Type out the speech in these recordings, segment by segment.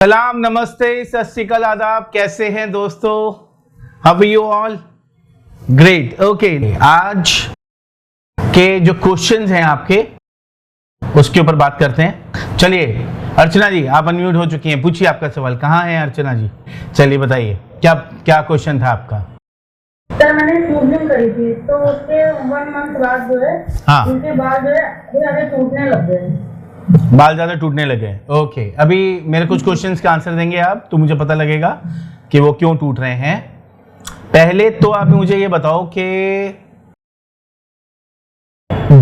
सलाम, नमस्ते, सत श्री अकाल, आदाब। कैसे हैं दोस्तों? How are you all? Great. Okay, आज के जो क्वेश्चंस हैं आपके उसके ऊपर बात करते हैं। चलिए अर्चना जी, आप अनम्यूट हो चुकी हैं, पूछिए आपका सवाल। कहाँ हैं अर्चना जी? चलिए बताइए, क्या क्या क्वेश्चन था आपका? सर मैंने स्मूथनिंग करी थी तो उसके 1 मंथ बाद जो है, हाँ, उसके बाद जो है आगे टूटने लग गए, बाल ज्यादा टूटने लगे। ओके, अभी मेरे कुछ क्वेश्चंस का आंसर देंगे आप, तो मुझे पता लगेगा कि वो क्यों टूट रहे हैं। पहले तो आप मुझे ये बताओ कि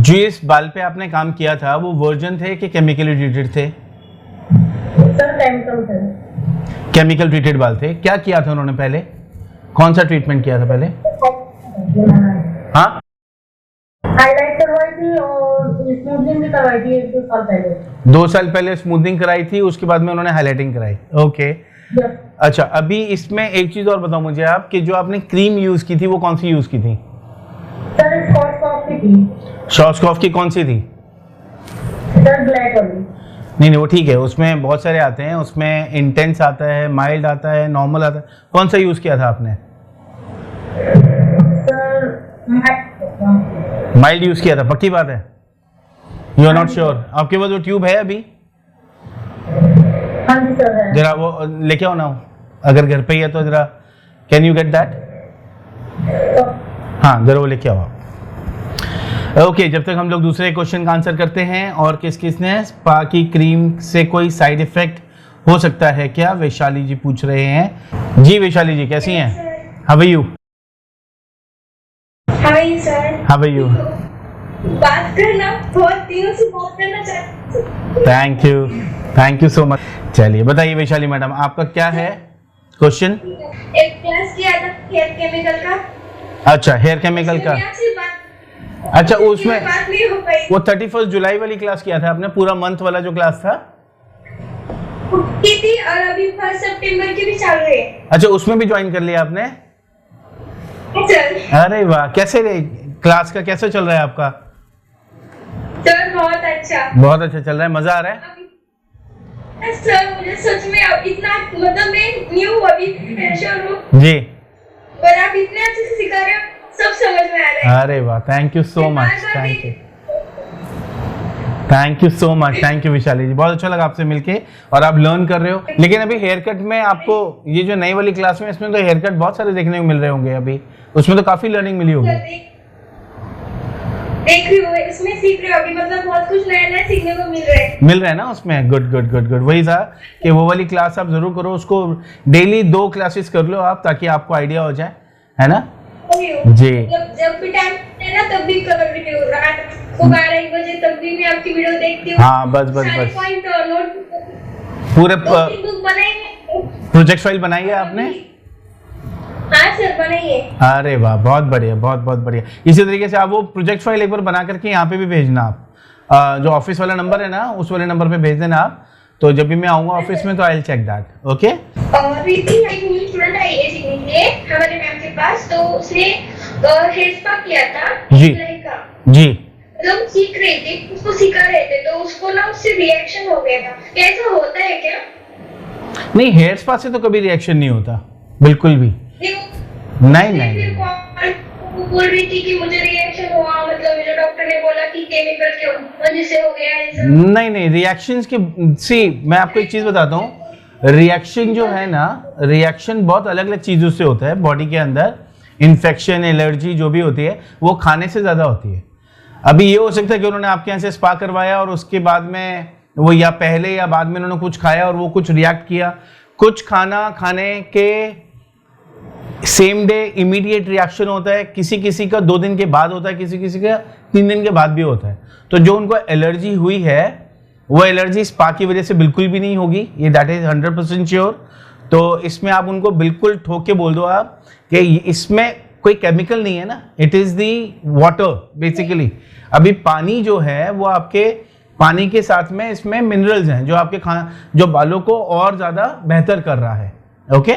जिस बाल पे आपने काम किया था वो वर्जिन थे कि केमिकली ट्रीटेड थे? सर केमिकल थे। केमिकल ट्रीटेड बाल थे। क्या किया था उन्होंने पहले? कौन सा ट्रीटमेंट किया था पहले? हाँ, हाईलाइट करवाई थी और स्मूथनिंग भी करवाई थी 1-2 साल पहले। 2 साल पहले स्मूथनिंग कराई थी, उसके बाद में उन्होंने हाईलाइटिंग कराई। ओके, अच्छा, अभी इसमें एक चीज और बताओ मुझे आप कि जो आपने क्रीम यूज की थी वो कौन सी यूज की थी? सर स्कॉच की थी। शॉर्ट्सकॉफ की कौन सी थी? सर ब्लैक वाली। नहीं, वो ठीक है, उसमें बहुत सारे आते हैं, उसमें इंटेंस आता है, माइल्ड आता है, नॉर्मल आता है। कौन सा यूज किया था आपने? सर माइल्ड यूज किया था, पक्की बात है? You are not sure? आपके पास वो ट्यूब है अभी? हाँ जी सर है। जरा वो लेके आओ ना, अगर घर पे ही है तो जरा, कैन यू गेट दैट? हाँ, जरा वो लेके आओ आप। ओके, जब तक हम लोग दूसरे क्वेश्चन का आंसर करते हैं, और किस किस ने स्पा की क्रीम से कोई साइड इफेक्ट हो सकता है क्या? वैशाली जी पूछ रहे हैं। जी वैशाली जी, कैसी हैं? How are you? Hi sir, how are you? बात करना, बहुत दिनों से बात करना चाहती हूँ। Thank you so much. चलिए बताइए वैशाली मैडम, आपका क्या है क्वेश्चन? एक क्लास किया था हेयर केमिकल का। अच्छा, हेयर केमिकल का। अच्छा, उसमें बात नहीं हो पाई। वो 31 जुलाई वाली क्लास किया था आपने? पूरा मंथ वाला जो क्लास था की थी, और अभी 1 सितंबर की भी चल रही है। अच्छा, उसमें भी ज्वाइन कर लिया आपने? सर अरे वाह, कैसे रे क्लास का कैसे चल रहा है आपका? सर बहुत अच्छा। बहुत अच्छा चल रहा है, मजा आ रहा है? सर मुझे सच में अब इतना, मतलब मैं न्यू अभी फ्रेशर हूँ, जी। पर आप इतने अच्छे से सिखा रहे हो, सब समझ में आ रहा है। अरे वाह, thank you so much. Thank you Vishali ji, बहुत अच्छा लगा आपसे मिलके, और आप लर्न कर रहे हो। लेकिन अभी हेयर कट में आपको, ये जो नई वाली क्लास में, इसमें तो हेयर कट बहुत सारे देखने को मिल रहे होंगे अभी, उसमें तो काफी लर्निंग मिली होगी। देख रही हो, इसमें सीख रहे हो अभी, मतलब बहुत कुछ नया नया सीखने को मिल रहा है ना उसमें। Good good good good. वही था कि वो वाली क्लास आप जरूर करो, उसको डेली 2 क्लासेस कर लो आप, ताकि आपको आइडिया हो जाए, है ना जी? जब भी टाइम है ना, तब भी कवर वीडियो, रात को 12-1 बजे तब भी मैं आपकी वीडियो देखती हूँ। हाँ, बस पॉइंट और नोट पूरे बुक बनाएंगे। प्रोजेक्ट फाइल बनाई है आपने? हाँ सर, बनाइए। अरे वाह, बहुत बढ़िया, बहुत बहुत बढ़िया। इसी तरीके से आप वो प्रोजेक्ट फाइल एक बार बना करके यहाँ पे भी भेजना आप। जो ऑफिस वाला नंबर है ना, उस वाले नंबर पे भेज देना आप, तो जब भी मैं आऊंगा ऑफिस में तो I will check that. Okay. और प्रीति एक न्यू स्टूडेंट आई है सीखने के लिए हमारे मैम के पास, तो उसने हेयर स्पा किया था जी जी। मतलब सीख रही थी, उसको सिखा रहे थे, तो उसको ना उससे रिएक्शन हो गया था। कैसा होता है क्या? नहीं, हेयर स्पा से तो कभी रिएक्शन नहीं होता, बिल्कुल भी नहीं। बोल रही थी कि मुझे रिएक्शन हुआ, मतलब मुझे डॉक्टर ने बोला कि केमिकल के वजह से हो गया है। नहीं, रिएक्शंस के, सी मैं आपको एक चीज बताता हूँ, रिएक्शन जो है ना, रिएक्शन बहुत अलग अलग चीजों से होता है बॉडी के अंदर। इन्फेक्शन, एलर्जी जो भी होती है वो खाने से ज्यादा होती है। अभी ये हो सकता है कि उन्होंने आपके यहाँ से स्पा करवाया और उसके बाद में वो, या पहले या बाद में उन्होंने कुछ खाया और वो कुछ रिएक्ट किया। कुछ खाना खाने के सेम डे इमीडिएट रिएक्शन होता है, किसी किसी का 2 दिन के बाद होता है, किसी किसी का 3 दिन के बाद भी होता है। तो जो उनको एलर्जी हुई है वो एलर्जी स्पा की वजह से बिल्कुल भी नहीं होगी, ये दैट इज 100% श्योर। तो इसमें आप उनको बिल्कुल ठोक के बोल दो आप कि इसमें कोई केमिकल नहीं है ना, it is the water basically. अभी पानी जो है वो आपके, पानी के साथ में इसमें मिनरल्स हैं जो आपके जो बालों को और ज्यादा बेहतर कर रहा है। ओके,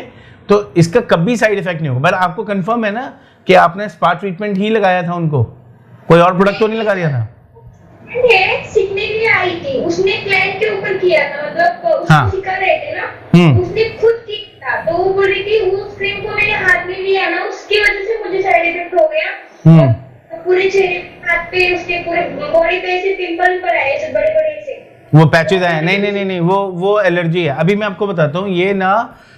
तो इसका कभी साइड इफेक्ट नहीं होगा। बट आपको कंफर्म है ना कि आपने स्पा ट्रीटमेंट ही लगाया था उनको, कोई और प्रोडक्ट तो नहीं लगा दिया था? सीखने के लिए आई थी, उसने क्लाइंट के ऊपर किया था, मतलब उसको हाँ। सिखा रहे थे ना, उसने खुद किया था, तो वो बोल रही थी उस क्रीम को मैंने हाथ में लिया ना, उसकी वजह से मुझे साइड इफेक्ट हो गया। पूरे चेहरे हाथ पे, उसके पूरे बॉडी पे ऐसे पिंपल पर आए ऐसे बड़े बड़े से, वो पैचेज आए। नहीं, वो एलर्जी है। अभी मैं आपको बताता हूँ, ये ना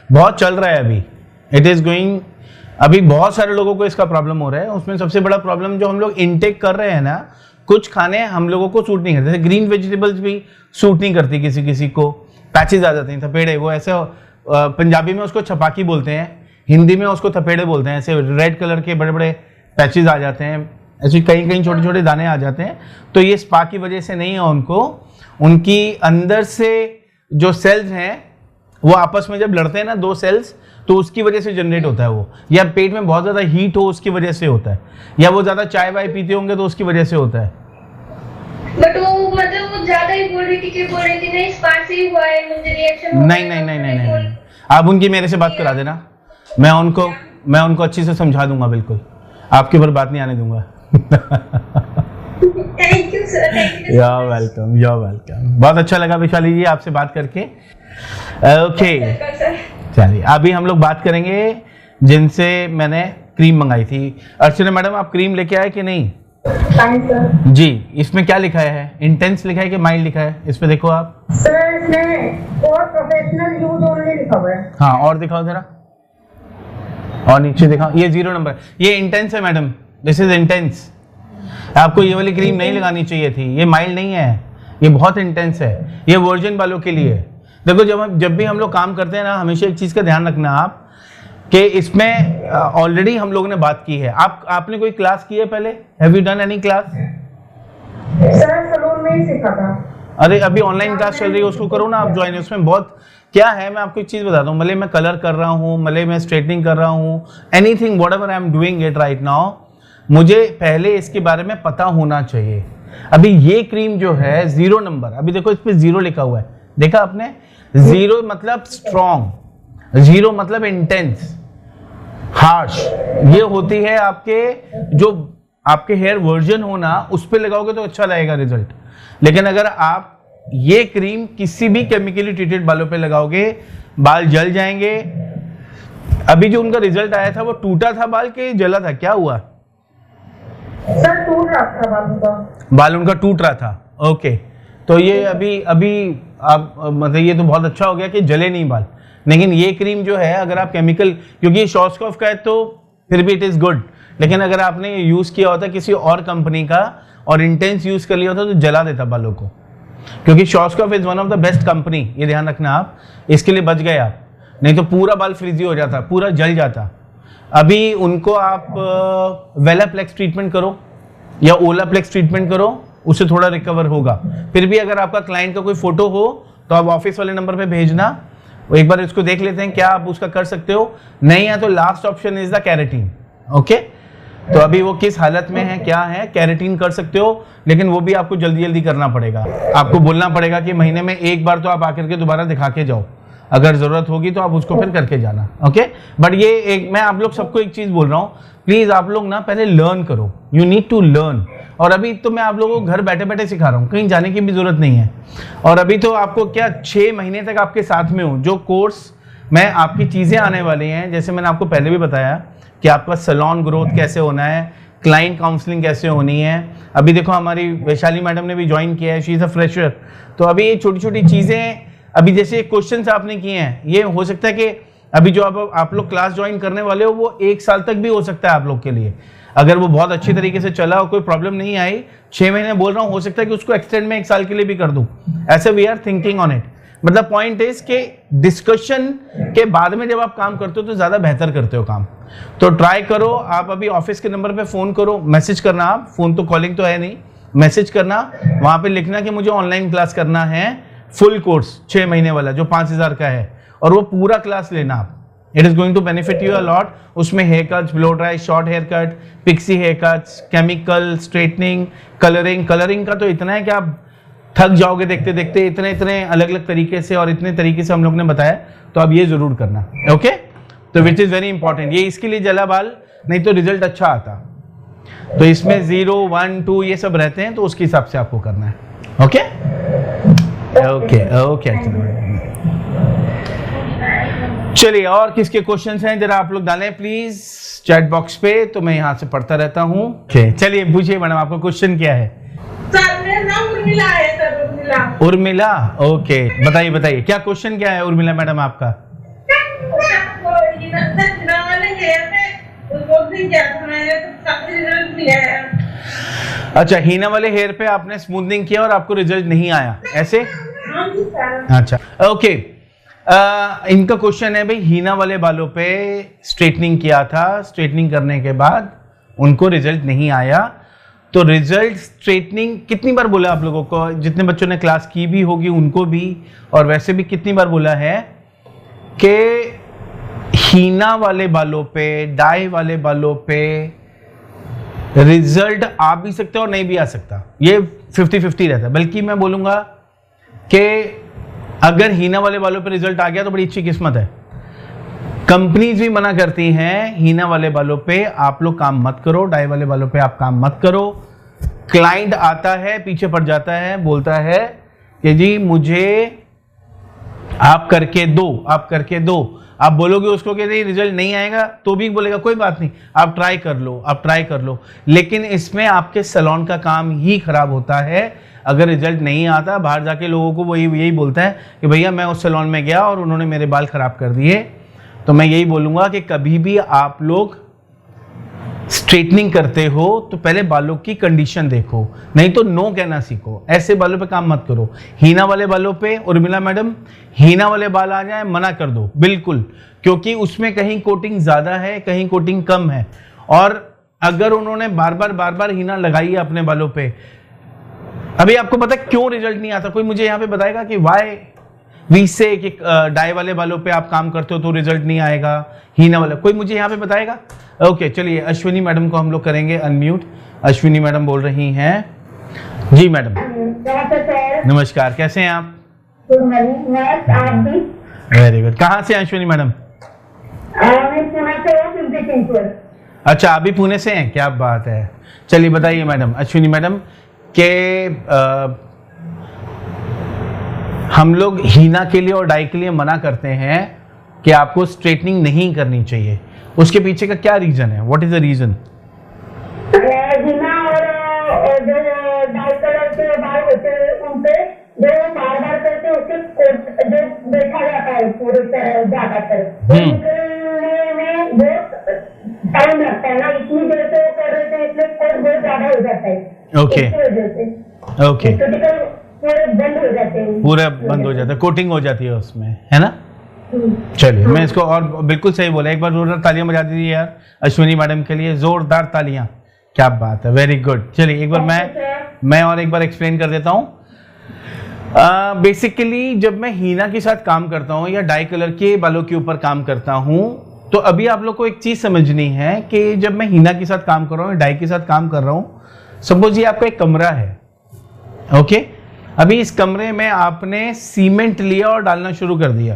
बहुत चल रहा है अभी, इट इज गोइंग, अभी बहुत सारे लोगों को इसका प्रॉब्लम हो रहा है। उसमें सबसे बड़ा प्रॉब्लम जो हम लोग इनटेक कर रहे हैं ना, कुछ खाने हम लोगों को सूट नहीं करते, जैसे ग्रीन वेजिटेबल्स भी सूट नहीं करती किसी किसी को, पैचेज आ जाते हैं, थपेड़े, वो ऐसे पंजाबी में उसको छपाकी बोलते हैं, हिंदी में उसको थपेड़े बोलते हैं, ऐसे रेड कलर के बड़े बड़े पैचेज आ जाते हैं, ऐसे कहीं कहीं छोटे छोटे दाने आ जाते हैं। तो ये स्पा की वजह से नहीं है, उनको उनकी अंदर से जो सेल्स हैं वो आपस में जब लड़ते हैं ना, दो सेल्स, तो उसकी वजह से जनरेट होता है वो, या पेट में बहुत ज़्यादा हीट हो उसकी वजह से होता है, या वो ज़्यादा चाय वाय पीते होंगे तो उसकी वजह से होता है। बट वो मतलब वो ज्यादा ही बोल रही थी नहीं स्पा से ही हुआ है, मुझे रिएक्शन नहीं, आप उनकी मेरे से बात करा देना, मैं उनको अच्छे से समझा दूंगा, बिल्कुल आपके ऊपर बात नहीं आने दूंगा। Thank you sir, thank you. You're welcome, you're welcome। बहुत अच्छा लगा वैशाली जी आपसे बात करके। ओके, चलिए अभी हम लोग बात करेंगे जिनसे मैंने क्रीम मंगाई थी। अर्चना मैडम, आप क्रीम लेके आए कि नहीं? सर जी, इसमें क्या लिखा है? इंटेंस लिखा है कि माइल्ड लिखा है? इस पे देखो आप। सर इसमें और प्रोफेशनल यूज ओनली लिखा हुआ है। हाँ, और दिखाओ जरा, और नीचे दिखाओ, ये 0 नंबर, ये इंटेंस है मैडम, दिस इज इंटेंस। आपको ये वाली क्रीम नहीं लगानी चाहिए थी, ये माइल्ड नहीं है, ये बहुत इंटेंस है, ये वर्जिन बालों के लिए। देखो जब भी हम लोग काम करते हैं ना, हमेशा एक चीज़ का ध्यान रखना आप, कि इसमें ऑलरेडी हम लोगों ने बात की है। आपने कोई क्लास की है पहले? Have you done any class? Sir salon में ही सीखा था। अरे अभी ऑनलाइन क्लास चल रही है, उसको करो ना आप ज्वाइन। उसमें बहुत क्या है, मैं आपको एक चीज़ बताता हूँ, भले मैं कलर कर रहा हूँ, भले मैं स्ट्रेटनिंग कर रहा हूँ, anything what ever I am doing it right now, मुझे पहले इसके बारे में पता होना चाहिए। अभी ये क्रीम जो है 0 नंबर, अभी देखो इस पे 0 लिखा हुआ है, देखा आपने? 0 मतलब स्ट्रॉन्ग, 0 मतलब इंटेंस, हार्श। ये होती है आपके जो आपके हेयर वर्जन हो ना, उस पे लगाओगे तो अच्छा रहेगा रिजल्ट। लेकिन अगर आप ये क्रीम किसी भी केमिकली ट्रीटेड बालों पे लगाओगे, बाल जल जाएंगे। अभी जो उनका रिजल्ट आया था, वो टूटा था बाल के जला था, क्या हुआ? सर टूट रहा था बालों का, बाल उनका टूट रहा था। ओके, तो ये अभी आप मतलब ये तो बहुत अच्छा हो गया कि जले नहीं बाल। लेकिन ये क्रीम जो है, अगर आप केमिकल, क्योंकि ये शॉर्ट्सकॉफ का है तो फिर भी इट इज़ गुड, लेकिन अगर आपने यूज़ किया होता किसी और कंपनी का और इंटेंस यूज़ कर लिया होता तो जला देता बालों को, क्योंकि Schwarzkopf is one of the best company, ये ध्यान रखना आप, इसके लिए बच गए आप, नहीं तो पूरा बाल फ्रिजी हो जाता, पूरा जल जाता। अभी उनको आप वेलाप्लेक्स ट्रीटमेंट करो या ओलाप्लेक्स ट्रीटमेंट करो, उससे थोड़ा रिकवर होगा। फिर भी अगर आपका क्लाइंट का कोई फोटो हो तो आप ऑफिस वाले नंबर पे भेजना, वो एक बार इसको देख लेते हैं क्या आप उसका कर सकते हो। नहीं है तो last option is the keratin. Okay, तो अभी वो किस हालत में है, क्या है, कैरेटीन कर सकते हो, लेकिन वो भी आपको जल्दी जल्दी करना पड़ेगा। आपको बोलना पड़ेगा कि महीने में एक बार तो आप आकर के दोबारा दिखा के जाओ, अगर जरूरत होगी तो आप उसको फिर करके जाना। ओके, बट ये एक मैं आप लोग सबको एक चीज बोल रहा हूँ, प्लीज आप लोग ना पहले लर्न करो, यू नीड टू लर्न। और अभी तो मैं आप लोगों को घर बैठे बैठे सिखा रहा हूँ, कहीं जाने की भी जरूरत नहीं है। और अभी तो आपको क्या 6 महीने तक आपके साथ में हूँ, जो कोर्स में आपकी चीज़ें आने वाली हैं, जैसे मैंने आपको पहले भी बताया कि आपका सैलून ग्रोथ कैसे होना है, क्लाइंट काउंसलिंग कैसे होनी है। अभी देखो हमारी वैशाली मैडम ने भी ज्वाइन किया है, शी इज़ अ फ्रेशर। तो अभी ये छोटी छोटी चीज़ें, अभी जैसे क्वेश्चंस आपने किए हैं, ये हो सकता है कि अभी जो आप लोग क्लास ज्वाइन करने वाले हो वो 1 साल तक भी हो सकता है आप लोग के लिए। अगर वो बहुत अच्छी तरीके से चला और कोई प्रॉब्लम नहीं आई, 6 महीने बोल रहा हूँ, हो सकता है कि उसको एक्सटेंड में 1 साल के लिए भी कर दूं। ऐसे we are thinking on it. मतलब पॉइंट इज के डिस्कशन के बाद में जब आप काम करते हो तो ज़्यादा बेहतर करते हो काम। तो ट्राई करो, आप अभी ऑफिस के नंबर पे फ़ोन करो, मैसेज करना, आप फ़ोन तो कॉलिंग तो है नहीं, मैसेज करना, वहाँ पे लिखना कि मुझे ऑनलाइन क्लास करना है, फुल कोर्स 6 महीने वाला जो 5000 का है, और वो पूरा क्लास लेना आप। It is going to benefit you a lot. उसमें haircuts, blow dry, short haircut, pixie haircuts, chemical, straightening, colouring का तो इतना है कि आप थक जाओगे देखते देखते, इतने अलग अलग तरीके से और इतने तरीके से हम लोग ने बताया। तो आप ये जरूर करना, ओके। तो विच इज़ वेरी इंपॉर्टेंट, ये इसके लिए जला बाल, नहीं तो रिजल्ट अच्छा आता। तो इसमें 0, 1, 2 ये सब रहते हैं, तो उसके हिसाब से आपको करना है। Okay okay okay. चलिए, और किसके क्वेश्चंस हैं जरा आप लोग डालें प्लीज चैट बॉक्स पे, तो मैं यहाँ से पढ़ता रहता हूँ। ओके, चलिए पूछिए मैडम, आपका क्वेश्चन क्या है? सर मेरा नाम उर्मिला है सर, उर्मिला। उर्मिला, ओके, बताइए बताइए क्या क्वेश्चन क्या है उर्मिला मैडम आपका? अच्छा, हीना वाले हेयर पे आपने स्मूथनिंग किया और आपको रिजल्ट नहीं आया, ऐसे? अच्छा, ओके। इनका क्वेश्चन है भाई, हीना वाले बालों पे स्ट्रेटनिंग किया था, स्ट्रेटनिंग करने के बाद उनको रिजल्ट नहीं आया, तो रिजल्ट स्ट्रेटनिंग कितनी बार बोला आप लोगों को, जितने बच्चों ने क्लास की भी होगी उनको भी, और वैसे भी कितनी बार बोला है कि हीना वाले बालों पे, डाई वाले बालों पे रिजल्ट आ भी सकता है और नहीं भी आ सकता, ये 50-50 रहता है। बल्कि मैं बोलूंगा कि अगर हीना वाले बालों पे रिजल्ट आ गया तो बड़ी अच्छी किस्मत है। कंपनीज भी मना करती हैं हीना वाले बालों पे आप लोग काम मत करो, डाई वाले बालों पे आप काम मत करो। क्लाइंट आता है, पीछे पड़ जाता है, बोलता है कि जी मुझे आप करके दो, आप करके दो। आप बोलोगे उसको कि नहीं रिजल्ट नहीं आएगा, तो भी बोलेगा कोई बात नहीं, आप ट्राई कर लो, आप ट्राई कर लो। लेकिन इसमें आपके सैलून का काम ही खराब होता है। अगर रिजल्ट नहीं आता, बाहर जाके लोगों को वही यही बोलता है कि भैया मैं उस सैलून में गया और उन्होंने मेरे बाल खराब कर दिए। तो मैं यही बोलूंगा कि कभी भी आप लोग स्ट्रेटनिंग करते हो तो पहले बालों की कंडीशन देखो, नहीं तो नो कहना सीखो। ऐसे बालों पे काम मत करो। हीना वाले बालों पे उर्मिला मैडम, हीना वाले बाल आ जाए मना कर दो बिल्कुल, क्योंकि उसमें कहीं कोटिंग ज्यादा है, कहीं कोटिंग कम है। और अगर उन्होंने बार बार हीना लगाई है अपने बालों पे, अभी आपको पता है क्यों रिजल्ट नहीं आता? कोई मुझे यहाँ पे बताएगा कि वाई वी से कि डाई वाले बालों पे आप काम करते हो तो रिजल्ट नहीं आएगा, हीना वाला? कोई मुझे यहाँ पे बताएगा? ओके, चलिए अश्विनी मैडम को हम लोग करेंगे अनम्यूट। अश्विनी मैडम बोल रही हैं। जी मैडम नमस्कार, कैसे हैं आप? Very good. कहाँ से हैं अश्विनी मैडम? अच्छा, अभी पुणे से हैं, क्या बात है। चलिए बताइए मैडम, अश्विनी मैडम के हम लोग हीना के लिए और डाई के लिए मना करते हैं कि आपको स्ट्रेटनिंग नहीं करनी चाहिए, उसके पीछे का क्या रीजन है? What is the reason? हीना और जो डाई कलर के बाल होते हैं उन पे जो बार करते हैं उसके कोट जो देखा जाता है पूरे ज्यादातर में बहुत टाइम लगता है ना, इतनी देर से कर रहे थे इसलिए कोट बहुत ज्यादा हो जाता है। ओके ओके, पूरे बंद हो जाते हैं, पूरा बंद हो जाता है, कोटिंग हो जाती है उसमें, है ना? चलिए, मैं इसको और बिल्कुल सही बोला, एक बार जोरदार तालियां बजा दीजिए यार अश्विनी मैडम के लिए, जोरदार तालियां, क्या बात है, वेरी गुड। चलिए एक बार मैं और एक बार एक्सप्लेन कर देता हूँ। बेसिकली जब मैं हीना के साथ काम करता हूँ या डाई कलर के बालों के ऊपर काम करता हूँ, तो अभी आप लोग को एक चीज समझनी है कि जब मैं हीना के साथ काम कर रहा हूँ, डाई के साथ काम कर रहा हूँ, सपोज ये आपका एक कमरा है, ओके? अभी इस कमरे में आपने सीमेंट लिया और डालना शुरू कर दिया,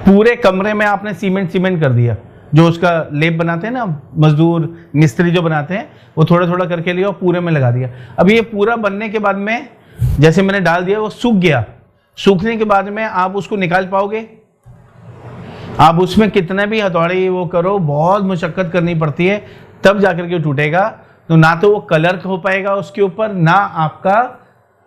पूरे कमरे में आपने सीमेंट कर दिया, जो उसका लेप बनाते हैं ना मजदूर मिस्त्री जो बनाते हैं, वो थोड़ा थोड़ा करके लिया और पूरे में लगा दिया। अब ये पूरा बनने के बाद में जैसे मैंने डाल दिया वो सूख गया, सूखने के बाद में आप उसको निकाल पाओगे? आप उसमें कितना भी हथौड़ी वो करो, बहुत मुशक्कत करनी पड़ती है, तब जाकर के टूटेगा। तो ना तो वो कलर हो पाएगा उसके ऊपर, ना आपका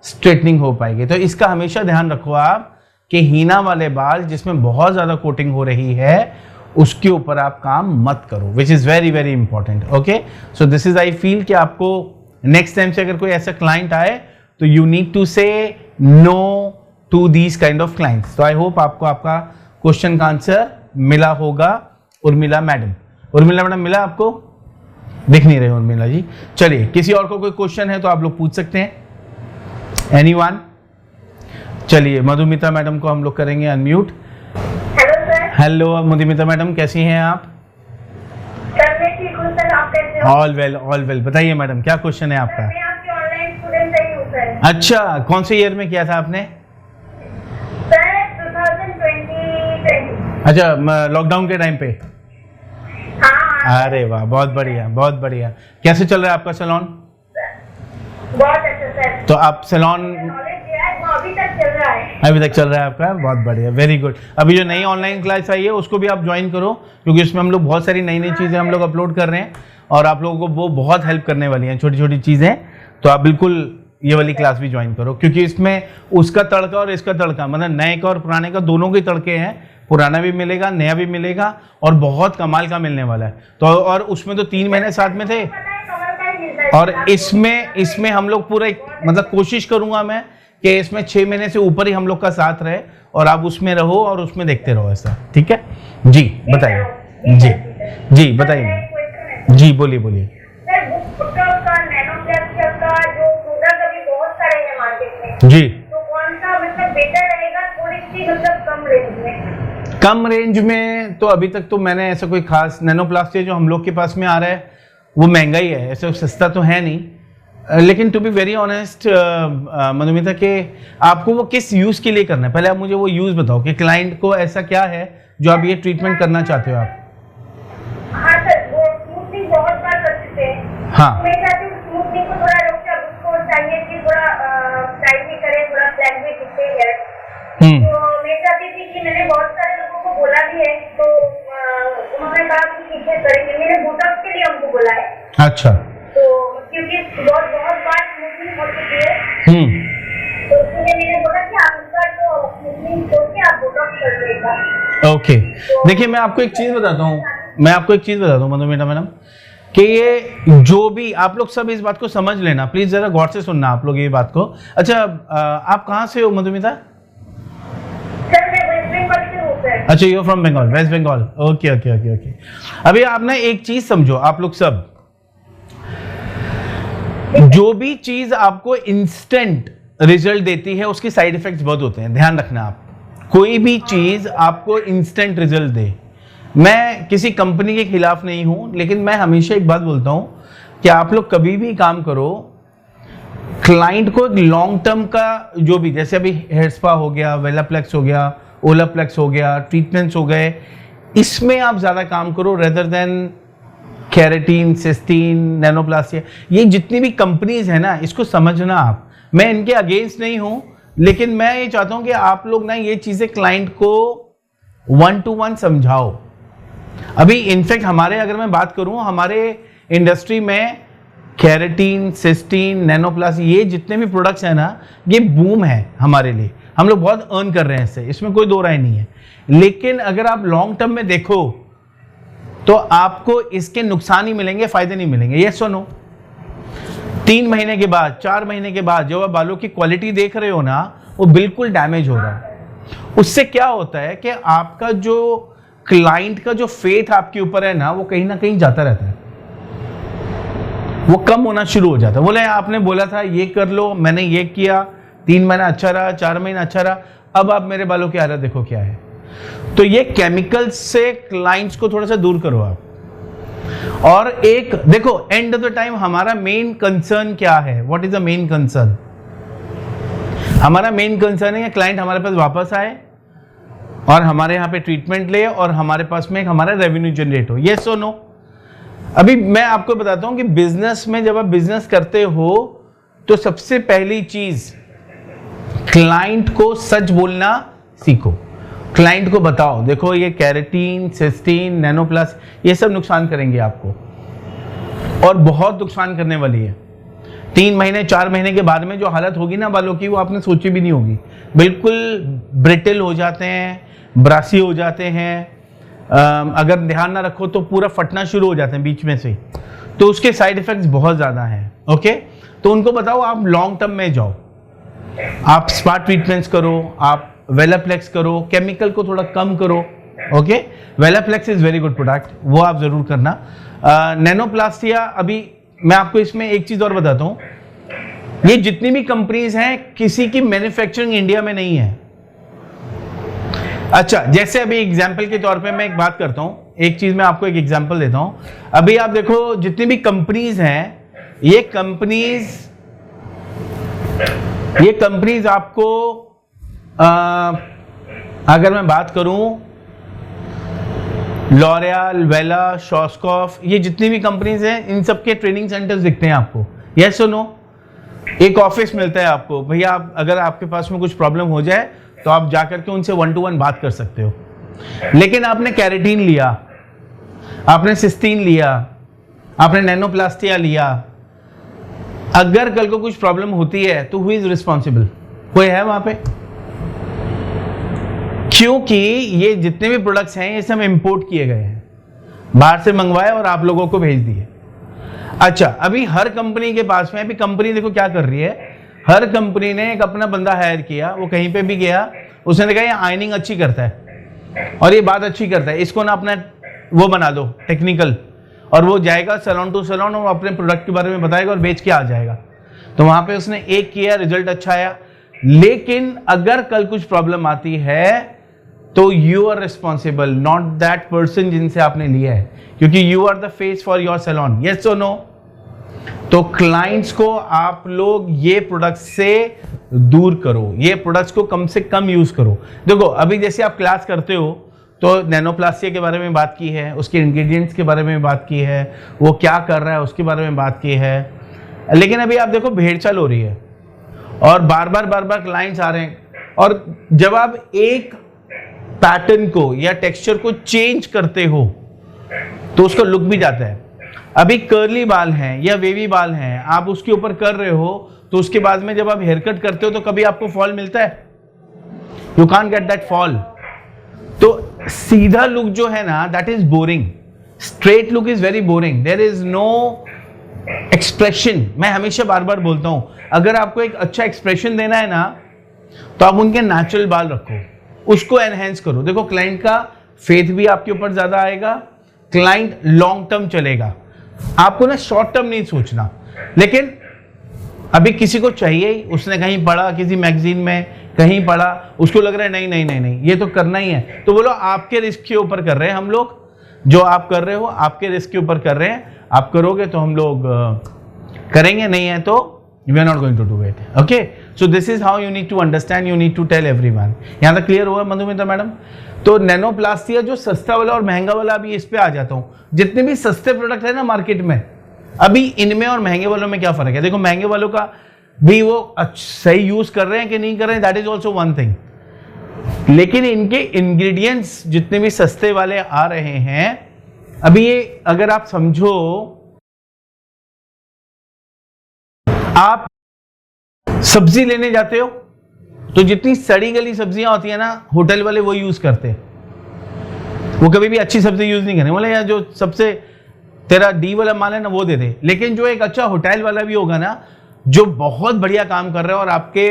स्ट्रेटनिंग हो पाएगी। तो इसका हमेशा ध्यान रखो आप कि हीना वाले बाल जिसमें बहुत ज्यादा कोटिंग हो रही है उसके ऊपर आप काम मत करो, which is very very important. Okay, so this is I feel कि आपको नेक्स्ट टाइम से अगर कोई ऐसा क्लाइंट आए तो you need to say no to these kind of clients. तो आई होप आपको आपका क्वेश्चन का आंसर मिला होगा उर्मिला मैडम। उर्मिला मैडम मिला आपको? दिख नहीं रहे उर्मिला जी। चलिए, किसी और को कोई क्वेश्चन है तो आप लोग पूछ सकते हैं, एनीवन? चलिए मधुमिता मैडम को हम लोग करेंगे unmute. Hello sir. Hello Madhumita madam, कैसी हैं आप? सर मैं ठीक हूँ सर, आप कैसे हो? All well. बताइए मैडम, क्या क्वेश्चन है आपका? मैं आपकी ऑनलाइन स्टूडेंट रही हूँ सर। अच्छा, कौन से ईयर में किया था आपने? सर 2020। अच्छा, लॉकडाउन के टाइम पे? हाँ अरे वाह, बहुत बढ़िया बहुत बढ़िया। कैसे चल रहा है आपका सैलून? बहुत अच्छा सर। तो आप सैलून नॉलेज दिया है, वो अभी तक चल रहा है। अभी तक चल रहा है आपका, बहुत बढ़िया, वेरी गुड। अभी जो नई ऑनलाइन क्लास आई है उसको भी आप ज्वाइन करो, क्योंकि उसमें हम लोग बहुत सारी नई नई चीज़ें हम लोग अपलोड कर रहे हैं और आप लोगों को वो बहुत हेल्प करने वाली हैं, छोटी छोटी चीज़ें। तो आप बिल्कुल ये वाली क्लास भी ज्वाइन करो, क्योंकि इसमें उसका तड़का और इसका तड़का, मतलब नए का और पुराने का दोनों के तड़के हैं। पुराना भी मिलेगा, नया भी मिलेगा और बहुत कमाल का मिलने वाला है। तो और उसमें तो 3 महीने साथ में थे, पता है कमर का ही मिलता है। और इसमें हम लोग पूरा मतलब कोशिश करूंगा मैं कि इसमें 6 महीने से ऊपर ही हम लोग का साथ रहे और आप उसमें रहो और उसमें देखते रहो ऐसा, ठीक है जी? बताइए जी, जी बताइए जी, बोलिए बोलिए। सर बुकटॉप का, नैनोप्लास्टिया का जो प्रोडक्ट अभी बहुत सारे हैं मार्केट में, जी, तो कौन सा मतलब बेटर रहेगा थोड़ी सी मतलब कम रेंज में? कम रेंज में तो अभी तक तो मैंने ऐसा कोई खास, नैनोप्लास्टिया जो हम लोग के पास में आ रहा है वो महंगा ही है, ऐसा सस्ता तो है नहीं। लेकिन to be very honest Madhumita, के आपको वो किस यूज़ के लिए करना है, पहले आप मुझे वो यूज़ बताओ कि क्लाइंट को ऐसा क्या है जो आप ये ट्रीटमेंट करना चाहते हो आप? हाँ सर, वो स्मूथनिंग बहुत बार कर चुके हैं। हाँ। मैं चाहती हूँ स्मूथनिंग को थोड़ा रोक कर, उसको चाहिए कि थोड़ा टाइट भी करे, थोड़ा फ्लैट भी दिखे है। तो मैं चाहती थी कि मैंने बहुत सारे लोगों को बोला भी है, तो उन्होंने कहा कि ठीक है करेंगे। मैंने बोटॉक्स के लिए उनको बोला है। अच्छा। तो क्योंकि बहुत बार स्मूथनिंग हो चुकी है, तो इसलिए मैंने बोला कि आप इसका तो स्मूथनिंग छोड़ के आप बोटॉक्स कर देगा। ओके, देखिए मैं आपको एक चीज़ बताता हूँ, मधुमिता मैडम, कि ये जो भी आप लोग सब इस बात को समझ लेना, प्लीज जरा गौर से सुनना आप लोग ये बात को। अच्छा, आप कहाँ से हो मधुमिता? सर मैं वेस्ट बंगाल से हूँ सर। अच्छा, you from Bengal, West Bengal. Okay okay okay okay. अभी आप ना एक चीज समझो, आप लोग सब, जो भी चीज आपको इंस्टेंट रिजल्ट देती है उसके साइड इफेक्ट्स बहुत होते हैं, ध्यान रखना आप। कोई भी चीज आपको इंस्टेंट रिजल्ट दे, मैं किसी कंपनी के खिलाफ नहीं हूं, लेकिन मैं हमेशा एक बात बोलता हूं कि आप लोग कभी भी काम करो, क्लाइंट को एक लॉन्ग टर्म का जो भी, जैसे अभी हेयर स्पा हो गया, वेलाप्लेक्स हो गया, ओलाप्लेक्स हो गया, ट्रीटमेंट्स हो गए, इसमें आप ज्यादा काम करो rather than keratin, cysteine, nanoplastia. ये जितनी भी कंपनीज है ना, इसको समझना आप। मैं इनके अगेंस्ट नहीं हूं, लेकिन मैं ये चाहता हूं कि आप लोग ना ये चीजें क्लाइंट को 1-to-1 समझाओ। अभी इनफैक्ट हमारे, अगर मैं बात करूं, हमारे इंडस्ट्री में केराटिन, सिस्टीन, नैनोप्लास्टिया, ये जितने भी प्रोडक्ट्स हैं ना, ये बूम है हमारे लिए, हम लोग बहुत अर्न कर रहे हैं इससे, इसमें कोई दो राय नहीं है। लेकिन अगर आप लॉन्ग टर्म में देखो तो आपको इसके नुकसान ही मिलेंगे, फायदे नहीं मिलेंगे। ये सुनो, 3 महीने के बाद, 4 महीने के बाद जब आप बालों की क्वालिटी देख रहे हो ना, वो बिल्कुल डैमेज हो रहा है। उससे क्या होता है कि आपका जो क्लाइंट का जो फेथ आपके ऊपर है ना, वो कहीं ना कहीं जाता रहता है, वो कम होना शुरू हो जाता है। बोले आपने बोला था ये कर लो, मैंने ये किया, 3 महीना अच्छा रहा, 4 महीना अच्छा रहा, अब आप मेरे बालों की हालत देखो क्या है। तो ये केमिकल्स से क्लाइंट्स को थोड़ा सा दूर करो आप। और एक देखो, एंड ऑफ द टाइम हमारा मेन कंसर्न क्या है? What is the main concern? हमारा मेन कंसर्न है कि क्लाइंट हमारे पास वापस आए और हमारे यहाँ पे ट्रीटमेंट ले और हमारे पास में एक हमारा रेवेन्यू जनरेट हो। यस और नो? अभी मैं आपको बताता हूं कि बिजनेस में जब आप बिजनेस करते हो तो सबसे पहली चीज, क्लाइंट को सच बोलना सीखो। क्लाइंट को बताओ, देखो ये केराटिन, सिस्टीन, नैनोप्लास्ट, ये सब नुकसान करेंगे आपको और बहुत नुकसान करने वाली है। 3 महीने 4 महीने के बाद में जो हालत होगी ना बालों की, वो आपने सोची भी नहीं होगी। बिल्कुल ब्रिटल हो जाते हैं, ब्रासी हो जाते हैं, अगर ध्यान ना रखो तो पूरा फटना शुरू हो जाते हैं बीच में से। तो उसके साइड इफेक्ट्स बहुत ज़्यादा हैं। ओके, तो उनको बताओ आप लॉन्ग टर्म में जाओ, आप स्पा ट्रीटमेंट्स करो, आप वेलाप्लेक्स करो, केमिकल को थोड़ा कम करो। Okay, Velaplex is very good product, वो आप जरूर करना। नैनोप्लास्टिया, अभी मैं आपको इसमें एक चीज और बताता हूं, ये जितनी भी कंपनीज हैं, किसी की मैन्युफैक्चरिंग इंडिया में नहीं है। अच्छा, जैसे अभी एग्जाम्पल के तौर पे मैं एक बात करता हूं, एक चीज मैं आपको एक एग्जाम्पल देता हूं। अभी आप देखो, जितनी भी कंपनीज हैं, ये कंपनीज आपको अगर मैं बात करूं, लॉरियल, वेला, शॉस्कॉफ, ये जितनी भी कंपनीज हैं इन सबके ट्रेनिंग सेंटर्स दिखते हैं आपको, यस और नो? एक ऑफिस मिलता है आपको, भैया आप अगर आपके पास में कुछ प्रॉब्लम हो जाए तो आप जाकर के उनसे 1 to 1 बात कर सकते हो। लेकिन आपने कैरेटीन लिया, आपने सिस्टीन लिया, आपने नैनोप्लास्टिया लिया, अगर कल को कुछ प्रॉब्लम होती है तो हु इज रिस्पॉन्सिबल? कोई है वहां पे? क्योंकि ये जितने भी प्रोडक्ट्स हैं ये सब इंपोर्ट किए गए हैं, बाहर से मंगवाए और आप लोगों को भेज दिए। अच्छा, अभी हर कंपनी के पास में, अभी कंपनी देखो क्या कर रही है, हर कंपनी ने एक अपना बंदा हायर किया, वो कहीं पे भी गया, उसने देखा ये आयनिंग अच्छी करता है और ये बात अच्छी करता है, इसको ना अपना वो बना दो टेक्निकल, और वो जाएगा सैलून टू सैलून और अपने प्रोडक्ट के बारे में बताएगा और बेच के आ जाएगा। तो वहां पे उसने एक किया, रिजल्ट अच्छा आया। लेकिन अगर कल कुछ प्रॉब्लम आती है तो you are responsible, not that person जिनसे आपने लिया है, क्योंकि you are the face for your salon, yes और नो? तो क्लाइंट्स को आप लोग ये प्रोडक्ट से दूर करो, ये प्रोडक्ट्स को कम से कम यूज करो। देखो अभी जैसे आप क्लास करते हो तो नैनोप्लास्टिया के बारे में बात की है, उसके इंग्रेडिएंट्स के बारे में बात की है, वो क्या कर रहा है उसके बारे में बात की है। लेकिन अभी आप देखो भेड़चाल हो रही है और बार बार क्लाइंट्स आ रहे हैं, और जब आप एक पैटर्न को या टेक्सचर को चेंज करते हो तो उसका लुक भी जाता है। अभी कर्ली बाल हैं या वेवी बाल हैं, आप उसके ऊपर कर रहे हो तो उसके बाद में जब आप हेयर कट करते हो तो कभी आपको फॉल मिलता है? You can't get that fall. तो सीधा लुक जो है ना, that is boring. Straight look is very boring, there is no expression. मैं हमेशा बार बार बोलता हूं, अगर आपको एक अच्छा एक्सप्रेशन देना है ना तो आप उनके नेचुरल बाल रखो, उसको एनहेंस करो। देखो क्लाइंट का फेथ भी आपके ऊपर ज्यादा आएगा, क्लाइंट लॉन्ग टर्म चलेगा। आपको ना शॉर्ट टर्म नहीं सोचना। लेकिन अभी किसी को चाहिए ही, उसने कहीं पढ़ा, किसी मैगजीन में कहीं पढ़ा, उसको लग रहा है नहीं नहीं नहीं नहीं ये तो करना ही है, तो बोलो आपके रिस्क के ऊपर कर रहे हैं हम लोग, जो आप कर रहे हो आपके रिस्क के ऊपर कर रहे हैं, आप करोगे तो हम लोग करेंगे, नहीं है तो we are not going to do it. Okay, so this is how you need to understand, you need to tell everyone. यहां तक क्लियर हुआ मधुमिता मैडम? तो नैनोप्लास्टिया जो सस्ता वाला और महंगा वाला, अभी इस पे आ जाता हूं। जितने भी सस्ते प्रोडक्ट है ना मार्केट में, अभी इनमें और महंगे वालों में क्या फर्क है? देखो महंगे वालों का भी वो सही यूज कर रहे हैं कि नहीं कर रहे हैं, that is also one thing. लेकिन इनके इंग्रेडिएंट्स जितने भी सस्ते वाले आ रहे हैं, अभी ये अगर आप समझो, आप सब्जी लेने जाते हो तो जितनी सड़ी गली सब्जियां होती है ना, होटल वाले वो यूज करते हैं, वो कभी भी अच्छी सब्जी यूज नहीं करेंगे, बोले यार जो सबसे तेरा डी वाला माल है ना वो दे दे। लेकिन जो एक अच्छा होटल वाला भी होगा ना, जो बहुत बढ़िया काम कर रहा है और आपके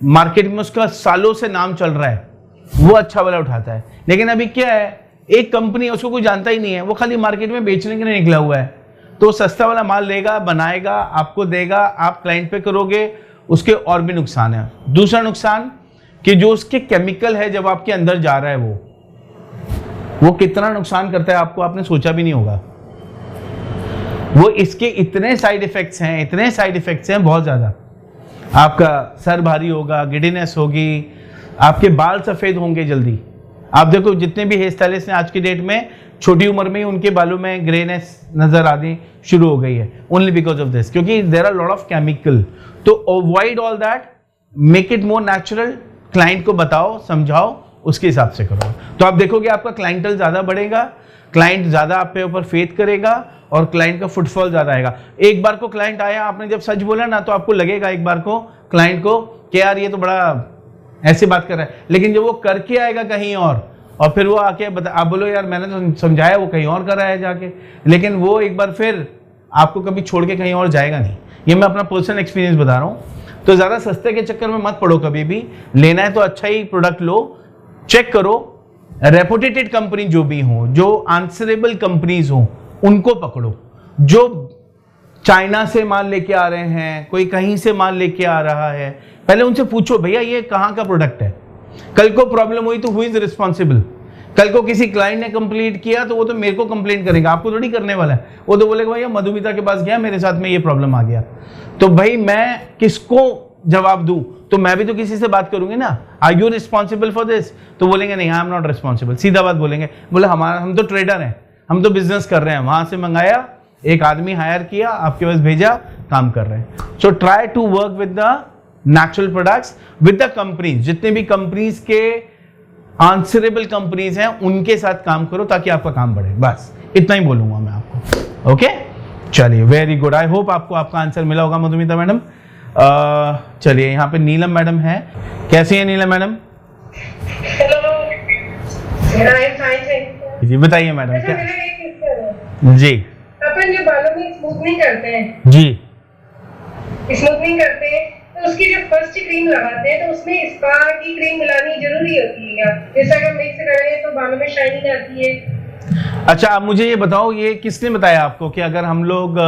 मार्केट में उसका सालों से नाम चल रहा है, वो अच्छा वाला उठाता है। लेकिन अभी क्या है, एक कंपनी है, उसको कोई जानता ही नहीं है, वो खाली मार्केट में बेचने के लिए निकला हुआ है, तो सस्ता वाला माल लेगा, बनाएगा, आपको देगा, आप क्लाइंट पे करोगे, उसके और भी नुकसान है। दूसरा नुकसान कि जो उसके केमिकल है जब आपके अंदर जा रहा है, वो कितना नुकसान करता है आपको आपने सोचा भी नहीं होगा। वो इसके इतने साइड इफेक्ट्स हैं, इतने साइड इफेक्ट्स हैं बहुत ज्यादा। आपका सर भारी होगा, गिडीनेस होगी, आपके बाल सफेद होंगे जल्दी। आप देखो जितने भी हेयर स्टाइलिस्ट हैं आज की डेट में, छोटी उम्र में ही उनके बालों में ग्रेनेस नजर आनी शुरू हो गई है, ओनली बिकॉज ऑफ दिस, क्योंकि there are lot of chemical. तो avoid all that, make it more natural. Client को बताओ, समझाओ, उसके हिसाब से करो, तो आप देखोगे आपका क्लाइंटल ज्यादा बढ़ेगा, क्लाइंट ज्यादा आप पे ऊपर फेथ करेगा और क्लाइंट का फुटफॉल ज्यादा आएगा। एक बार को क्लाइंट आया, आपने जब सच बोला ना, तो आपको लगेगा एक बार को क्लाइंट को कि यार ये तो बड़ा ऐसी बात कर रहा है। लेकिन जब वो करके आएगा कहीं और फिर वो आके आप बोलो यार मैंने तो समझाया, वो कहीं और कर रहा है जाके, लेकिन वो एक बार फिर आपको कभी छोड़ के कहीं और जाएगा नहीं। ये मैं अपना पर्सनल एक्सपीरियंस बता रहा हूँ। तो ज्यादा सस्ते के चक्कर में मत पड़ो, कभी भी लेना है तो अच्छा ही प्रोडक्ट लो, चेक करो, रेपुटेटेड कंपनी जो भी हो, जो आंसरेबल कंपनीज हो, उनको पकड़ो। जो चाइना से माल लेके आ रहे हैं, कोई कहीं से माल लेके आ रहा है, पहले उनसे पूछो भैया ये कहाँ का प्रोडक्ट है। कल को प्रॉब्लम हुई तो हु इज रिस्पॉन्सिबल? कल को किसी क्लाइंट ने कंप्लेंट किया तो वो तो मेरे को कंप्लेंट करेगा, आपको थोड़ी करने वाला है। वो तो बोलेगा भैया मधुमिता के पास गया, मेरे साथ में ये प्रॉब्लम आ गया। तो भाई मैं किसको जवाब दूं तो मैं भी तो किसी से बात करूंगी ना, are you responsible for this? तो बोलेंगे नहीं, आई एम नॉट रिस्पॉन्सिबल, सीधा बात बोलेंगे, बोले हम तो ट्रेडर हैं, हम तो बिजनेस कर रहे हैं, वहां से मंगाया, एक आदमी हायर किया, आपके पास भेजा, काम कर रहे हैं। So try to work with the natural products, with the companies, जितने भी कंपनीज के आंसरेबल कंपनीज हैं उनके साथ काम करो ताकि आपका काम बढ़े। बस इतना ही बोलूंगा मैं आपको। ओके, चलिए, वेरी गुड। आई होप आपको आपका आंसर मिला होगा मधुमिता मैडम। चलिए, यहाँ पे नीलम मैडम है। कैसी है नीलम मैडम? जी बताइए मैडम। क्या जी? अपन जो बालों में स्मूथनिंग करते हैं जी, स्मूथनिंग करते हैं तो उसकी जो फर्स्ट क्रीम लगाते हैं तो उसमें स्पा की क्रीम मिलानी जरूरी होती है क्या? जैसे अगर मिक्स करें तो बालों में शाइनिंग आती है। अच्छा, आप मुझे ये बताओ, ये किसने बताया आपको कि अगर हम लोग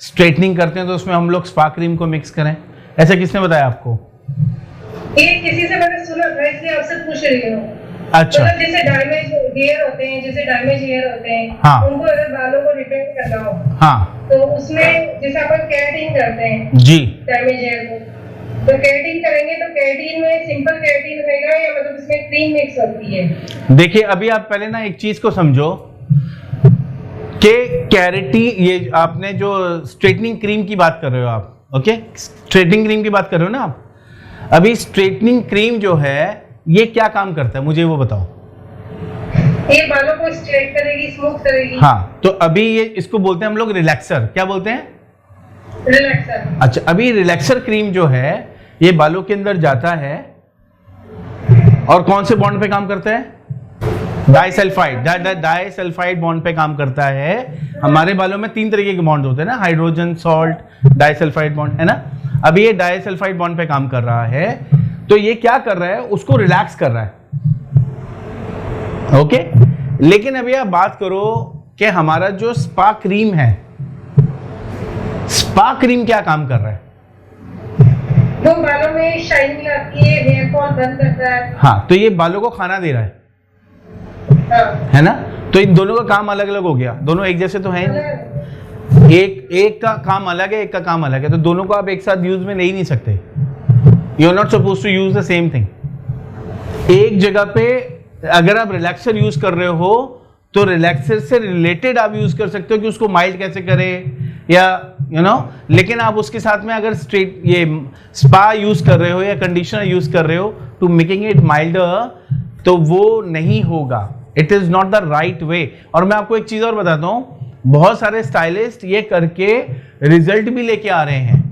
स्ट्रेटनिंग करते हैं तो उसमें हम लोग स्पा क्रीम को मिक्स करें? ऐसा किसने बताया आपको? ये किसी से मैंने सुना था, इसलिए आपसे पूछ रही हूँ। अच्छा, मतलब जैसे डैमेज हेयर होते हैं, हाँ, उनको अगर बालों को रिपेयर करना हो, हाँ, तो उसमें जैसे अपन केराटिन करते हैं जी, डैमेज हेयर को, तो केराटिन करेंगे तो केराटिन में सिंपल केराटिन रहेगा या मतलब इसमें क्रीम मिक्स होती है? देखिए, अभी आप पहले ना एक चीज को समझो कि केराटिन, ये आपने जो स्ट्रेटनिंग क्रीम की बात कर रहे हो आप, ओके, स्ट्रेटनिंग क्रीम की बात कर रहे हो ना आप। अभी स्ट्रेटनिंग क्रीम जो है ये क्या काम करता है मुझे वो बताओ। ये बालों को स्ट्रेट करेगी, स्मूथ करेगी। हाँ, तो अभी ये इसको बोलते हैं हम लोग रिलैक्सर। क्या बोलते हैं? रिलैक्सर। अच्छा, अभी रिलैक्सर क्रीम जो है ये बालों के अंदर जाता है और कौन से बॉन्ड पे काम करता है? डाइसल्फाइड, डाइसल्फाइड बॉन्ड पे काम करता है। हमारे बालों में 3 तरीके के बॉन्ड होते हैं ना, हाइड्रोजन, सॉल्ट, डाइसल्फाइड बॉन्ड, है ना। अभी ये डाइसल्फाइड बॉन्ड पे काम कर रहा है, तो ये क्या कर रहा है? उसको रिलैक्स कर रहा है। ओके, लेकिन अभी आप बात करो कि हमारा जो स्पा क्रीम है, स्पा क्रीम क्या काम कर रहा है? वो बालों में शाइनिंग लाती है, हेयर फॉल बंद करता है। हाँ, तो ये बालों को खाना दे रहा है, हाँ। है ना। तो इन दोनों का काम अलग अलग हो गया, दोनों एक जैसे तो है नहीं। एक का काम अलग है, एक का काम अलग है, तो दोनों को आप एक साथ यूज में ले ही नहीं सकते। You are not suppose to use the same thing. एक जगह पे अगर आप रिलैक्सर यूज कर रहे हो तो रिलैक्सर से रिलेटेड आप यूज कर सकते हो कि उसको माइल्ड कैसे करे, या यू नो, लेकिन आप उसके साथ में अगर स्ट्रेट ये स्पा यूज कर रहे हो या कंडीशनर यूज कर रहे हो टू मेकिंग इट माइल्डर, तो वो नहीं होगा। It is not the right way. और मैं आपको एक चीज और बताता हूं, बहुत सारे स्टाइलिस्ट ये करके रिजल्ट भी लेके आ रहे हैं,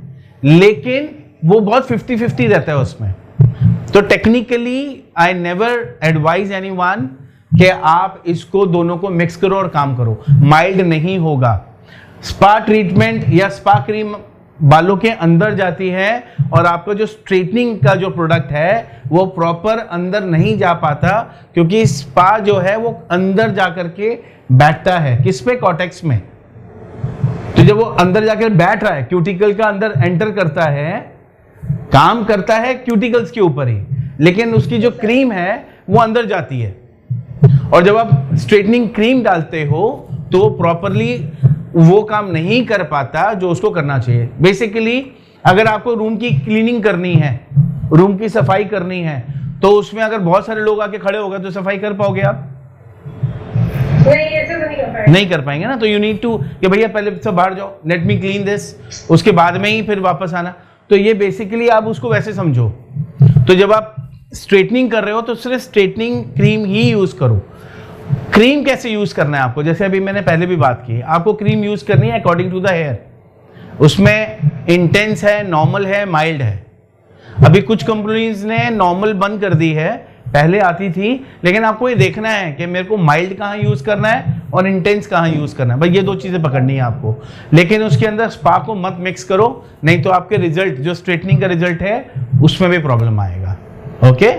लेकिन वो बहुत 50-50 रहता है उसमें। तो technically I never advise anyone कि आप इसको दोनों को मिक्स करो और काम करो, माइल्ड नहीं होगा। स्पा ट्रीटमेंट या स्पा क्रीम बालों के अंदर जाती है और आपका जो स्ट्रेटनिंग का जो प्रोडक्ट है वो प्रॉपर अंदर नहीं जा पाता, क्योंकि स्पा जो है वो अंदर जाकर के बैठता है किस पे? कॉर्टेक्स में। तो जब वो अंदर जाकर बैठ रहा है, क्यूटिकल का अंदर एंटर करता है, काम करता है क्यूटिकल्स के ऊपर ही, लेकिन उसकी जो क्रीम है वो अंदर जाती है। और जब आप स्ट्रेटनिंग क्रीम डालते हो तो प्रॉपरली वो काम नहीं कर पाता जो उसको करना चाहिए। बेसिकली अगर आपको रूम की क्लीनिंग करनी है, रूम की सफाई करनी है, तो उसमें अगर बहुत सारे लोग आके खड़े हो गए तो सफाई कर पाओगे आप? नहीं, ऐसे तो नहीं कर पाएंगे। नहीं कर पाएंगे ना। तो यू नीड टू कि भैया पहले सब बाहर जाओ, लेट मी क्लीन दिस, उसके बाद में ही फिर वापस आना। तो ये बेसिकली आप उसको वैसे समझो। तो जब आप स्ट्रेटनिंग कर रहे हो तो सिर्फ स्ट्रेटनिंग क्रीम ही यूज करो। क्रीम कैसे यूज करना है आपको, जैसे अभी मैंने पहले भी बात की, आपको क्रीम यूज करनी है अकॉर्डिंग टू द हेयर। उसमें इंटेंस है, नॉर्मल है, माइल्ड है। अभी कुछ कंपनीज ने नॉर्मल बंद कर दी है, पहले आती थी, लेकिन आपको ये देखना है कि मेरे को माइल्ड कहाँ यूज करना है और इंटेंस कहाँ यूज करना है। भाई ये 2 चीजें पकड़नी है आपको, लेकिन उसके अंदर स्पा को मत मिक्स करो, नहीं तो आपके रिजल्ट जो स्ट्रेटनिंग का रिजल्ट है उसमें भी प्रॉब्लम आएगा। ओके,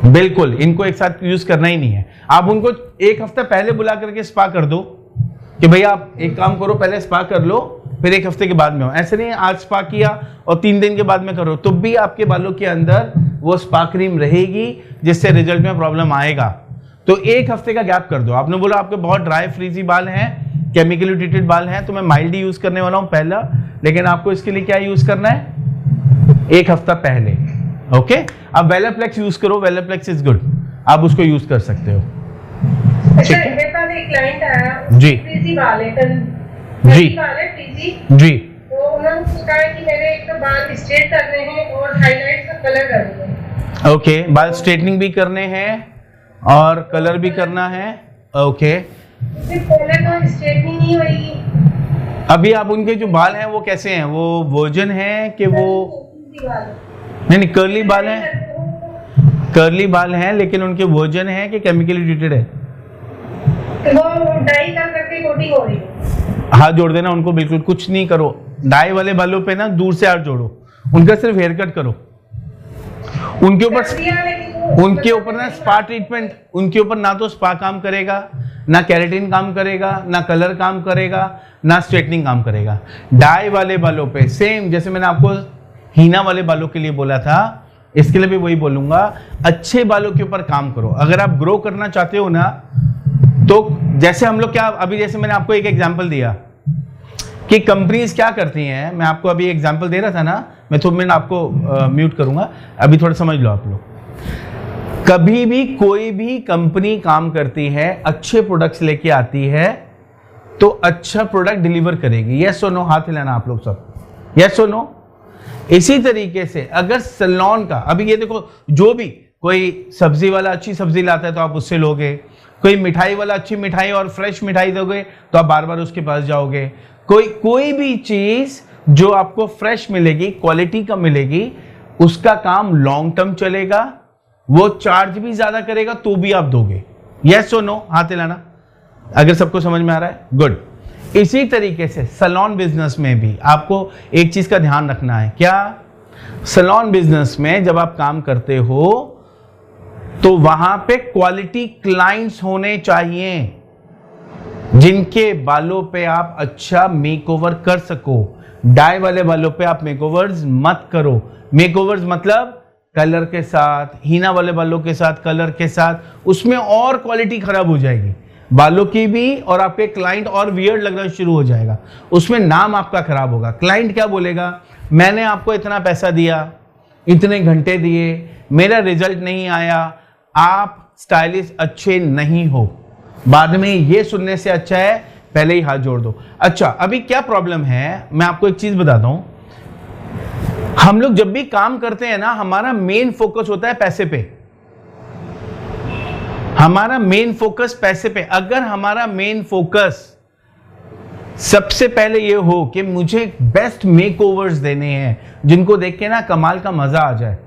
बिल्कुल, इनको एक साथ यूज करना ही नहीं है। आप उनको एक हफ्ता पहले बुला करके स्पा कर दो कि भैया आप एक काम करो, पहले स्पा कर लो, फिर एक हफ्ते के बाद में हो। ऐसे नहीं आज स्पा किया और 3 दिन के बाद में करो, तो भी आपके बालों के अंदर वो स्पा क्रीम रहेगी, जिससे रिजल्ट में प्रॉब्लम आएगा। तो एक हफ्ते का गैप कर दो। आपने बोला आपके बहुत ड्राई फ्रीजी बाल हैं, केमिकली ट्रीटेड बाल हैं, तो मैं माइल्ड यूज करने वाला हूं पहला, लेकिन आपको इसके लिए क्या यूज करना है? 1 हफ्ता पहले। ओके, अब वेलाप्लेक्स यूज करो, वेलाप्लेक्स इज गुड, आप उसको यूज कर सकते हो। अच्छा, मेरे पास एक क्लाइंट आया, जी। फ्रीजी बाल है, जी। बाल है फ्रीजी। जी। तो उन्होंने पूछा है कि मैंने एक तो बाल स्ट्रेट करने हैं और हाईलाइट का कलर करना है। ओके, बाल स्ट्रेटनिंग भी करने हैं और कलर भी करना है। ओके, पहले तो स्ट्रेटनिंग नहीं होगी। अभी आप उनके जो बाल हैं वो कैसे हैं, वो वर्जन है कि वो नहीं कर्ली बाल हैं? कर्ली बाल हैं लेकिन उनके वर्जन है कि केमिकली ट्रीटेड है? वो डाई का करके कोटिंग हो रही है। हाथ जोड़ देना उनको, बिल्कुल कुछ नहीं करो। डाई वाले बालों पे ना दूर से हाथ जोड़ो, उनका सिर्फ हेयर कट करो। उनके ऊपर ना स्पा ट्रीटमेंट, उनके ऊपर ना तो स्पा काम करेगा, ना केराटिन काम करेगा, ना कलर काम करेगा, ना स्ट्रेटनिंग काम करेगा। डाई वाले बालों पे सेम जैसे मैंने आपको हीना वाले बालों के लिए बोला था, इसके लिए भी वही बोलूंगा, अच्छे बालों के ऊपर काम करो। अगर आप ग्रो करना चाहते हो ना, तो जैसे हम लोग क्या, अभी जैसे मैंने आपको एक एग्जांपल दिया कि कंपनीज क्या करती हैं, मैं आपको अभी एग्जांपल दे रहा था ना, मैं थोड़ा मिनट आपको म्यूट करूंगा, अभी थोड़ा समझ लो आप लोग। कभी भी कोई भी कंपनी काम करती है, अच्छे प्रोडक्ट्स लेके आती है तो अच्छा प्रोडक्ट डिलीवर करेगी। यस और नो, हाथ हिलाना आप लोग सब, यस और नो। इसी तरीके से अगर सैलून का, अभी ये देखो, जो भी कोई सब्जी वाला अच्छी सब्जी लाता है तो आप उससे लोगे, कोई मिठाई वाला अच्छी मिठाई और फ्रेश मिठाई दोगे तो आप बार बार उसके पास जाओगे। कोई भी चीज जो आपको फ्रेश मिलेगी, क्वालिटी का मिलेगी, उसका काम लॉन्ग टर्म चलेगा, वो चार्ज भी ज्यादा करेगा तो भी आप दोगे। यस और नो, हाथ हिलाना अगर सबको समझ में आ रहा है, गुड। इसी तरीके से सैलून बिजनेस में भी आपको एक चीज का ध्यान रखना है। क्या? सैलून बिजनेस में जब आप काम करते हो तो वहां पे क्वालिटी क्लाइंट्स होने चाहिए जिनके बालों पे आप अच्छा मेकओवर कर सको। डाई वाले बालों पे आप मेकओवर्स मत करो। मेकओवर्स मतलब कलर के साथ, हीना वाले बालों के साथ, कलर के साथ, उसमें और क्वालिटी खराब हो जाएगी बालों की भी, और आपके क्लाइंट और वियर्ड लगना शुरू हो जाएगा, उसमें नाम आपका खराब होगा। क्लाइंट क्या बोलेगा, मैंने आपको इतना पैसा दिया, इतने घंटे दिए, मेरा रिजल्ट नहीं आया, आप स्टाइलिस्ट अच्छे नहीं हो। बाद में ये सुनने से अच्छा है पहले ही हाथ जोड़ दो। अच्छा, अभी क्या प्रॉब्लम है, मैं आपको एक चीज बताता हूं। हम लोग जब भी काम करते हैं ना, हमारा मेन फोकस होता है पैसे पे। हमारा मेन फोकस पैसे पे। अगर हमारा मेन फोकस सबसे पहले ये हो कि मुझे बेस्ट मेकओवर्स देने हैं जिनको देख के ना कमाल का मजा आ जाए,